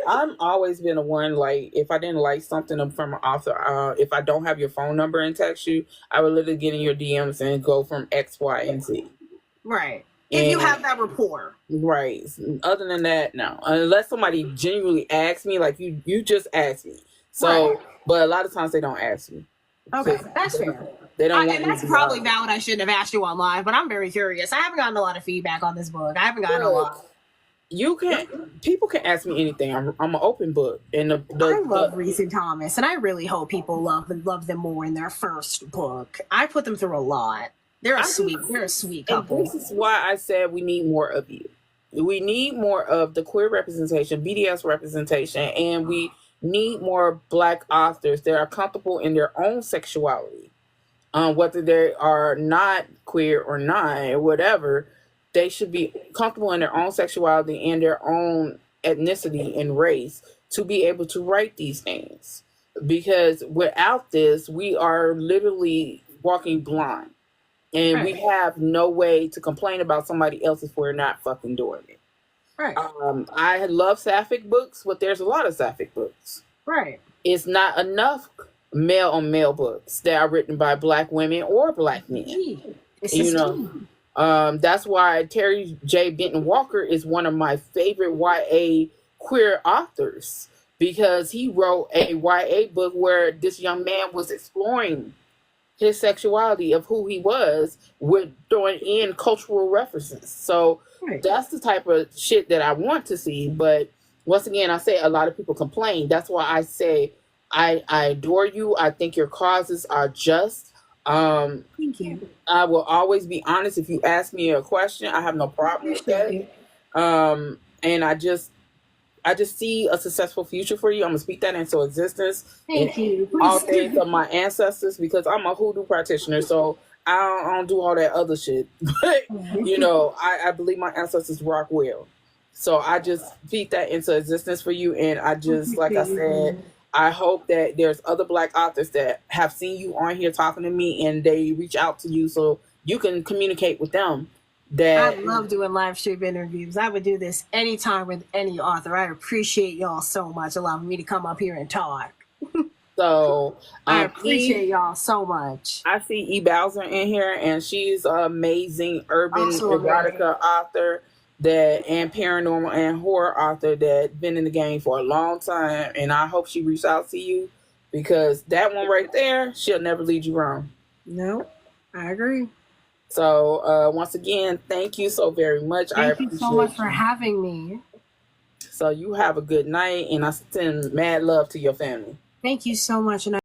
I'm always been a one, like, if I didn't like something from an author, if I don't have your phone number and text you, I would literally get in your DMs and go from X, Y, and Z. Right. If you have that rapport. Right. Other than that, no. Unless somebody genuinely asks me, like you just asked me. So, but a lot of times they don't ask me. Okay, that's fair. They don't and that's probably valid. I shouldn't have asked you on live, but I'm very curious. I haven't gotten a lot of feedback on this book. I haven't gotten a lot. People can ask me anything. I'm an open book. And I love Reese and Thomas, and I really hope people love them more in their first book. I put them through a lot. They're a sweet couple. And this is why I said we need more of you. We need more of the queer representation, BDS representation, and we need more Black authors that are comfortable in their own sexuality. whether they are not queer or not, or whatever, they should be comfortable in their own sexuality and their own ethnicity and race to be able to write these things. Because without this, we are literally walking blind. And we have no way to complain about somebody else if we're not fucking doing it. Right. I love sapphic books, but there's a lot of sapphic books. Right. It's not enough male on male books that are written by Black women or Black men. You know, that's why Terry J. Benton Walker is one of my favorite YA queer authors, because he wrote a YA book where this young man was exploring his sexuality of who he was with throwing in cultural references. So that's the type of shit that I want to see. But once again, I say a lot of people complain. That's why I say I adore you. I think your causes are just. Thank you. I will always be honest. If you ask me a question, I have no problem with that. And I just see a successful future for you. I'm gonna speak that into existence. Thank you. All things of my ancestors, because I'm a hoodoo practitioner, so I don't do all that other shit. But you know, I believe my ancestors rock well. So I just speak that into existence for you, and I just, like I said, I hope that there's other Black authors that have seen you on here talking to me, and they reach out to you so you can communicate with them. I love doing live stream interviews. I would do this anytime with any author. I appreciate y'all so much allowing me to come up here and talk. So I appreciate y'all so much. I see E. Bowser in here, and she's an amazing urban erotica author and paranormal and horror author that's been in the game for a long time. And I hope she reaches out to you, because that one right there, she'll never lead you wrong. No, I agree. So once again, thank you so very much. Thank you so much for having me. So you have a good night, and I send mad love to your family. Thank you so much. And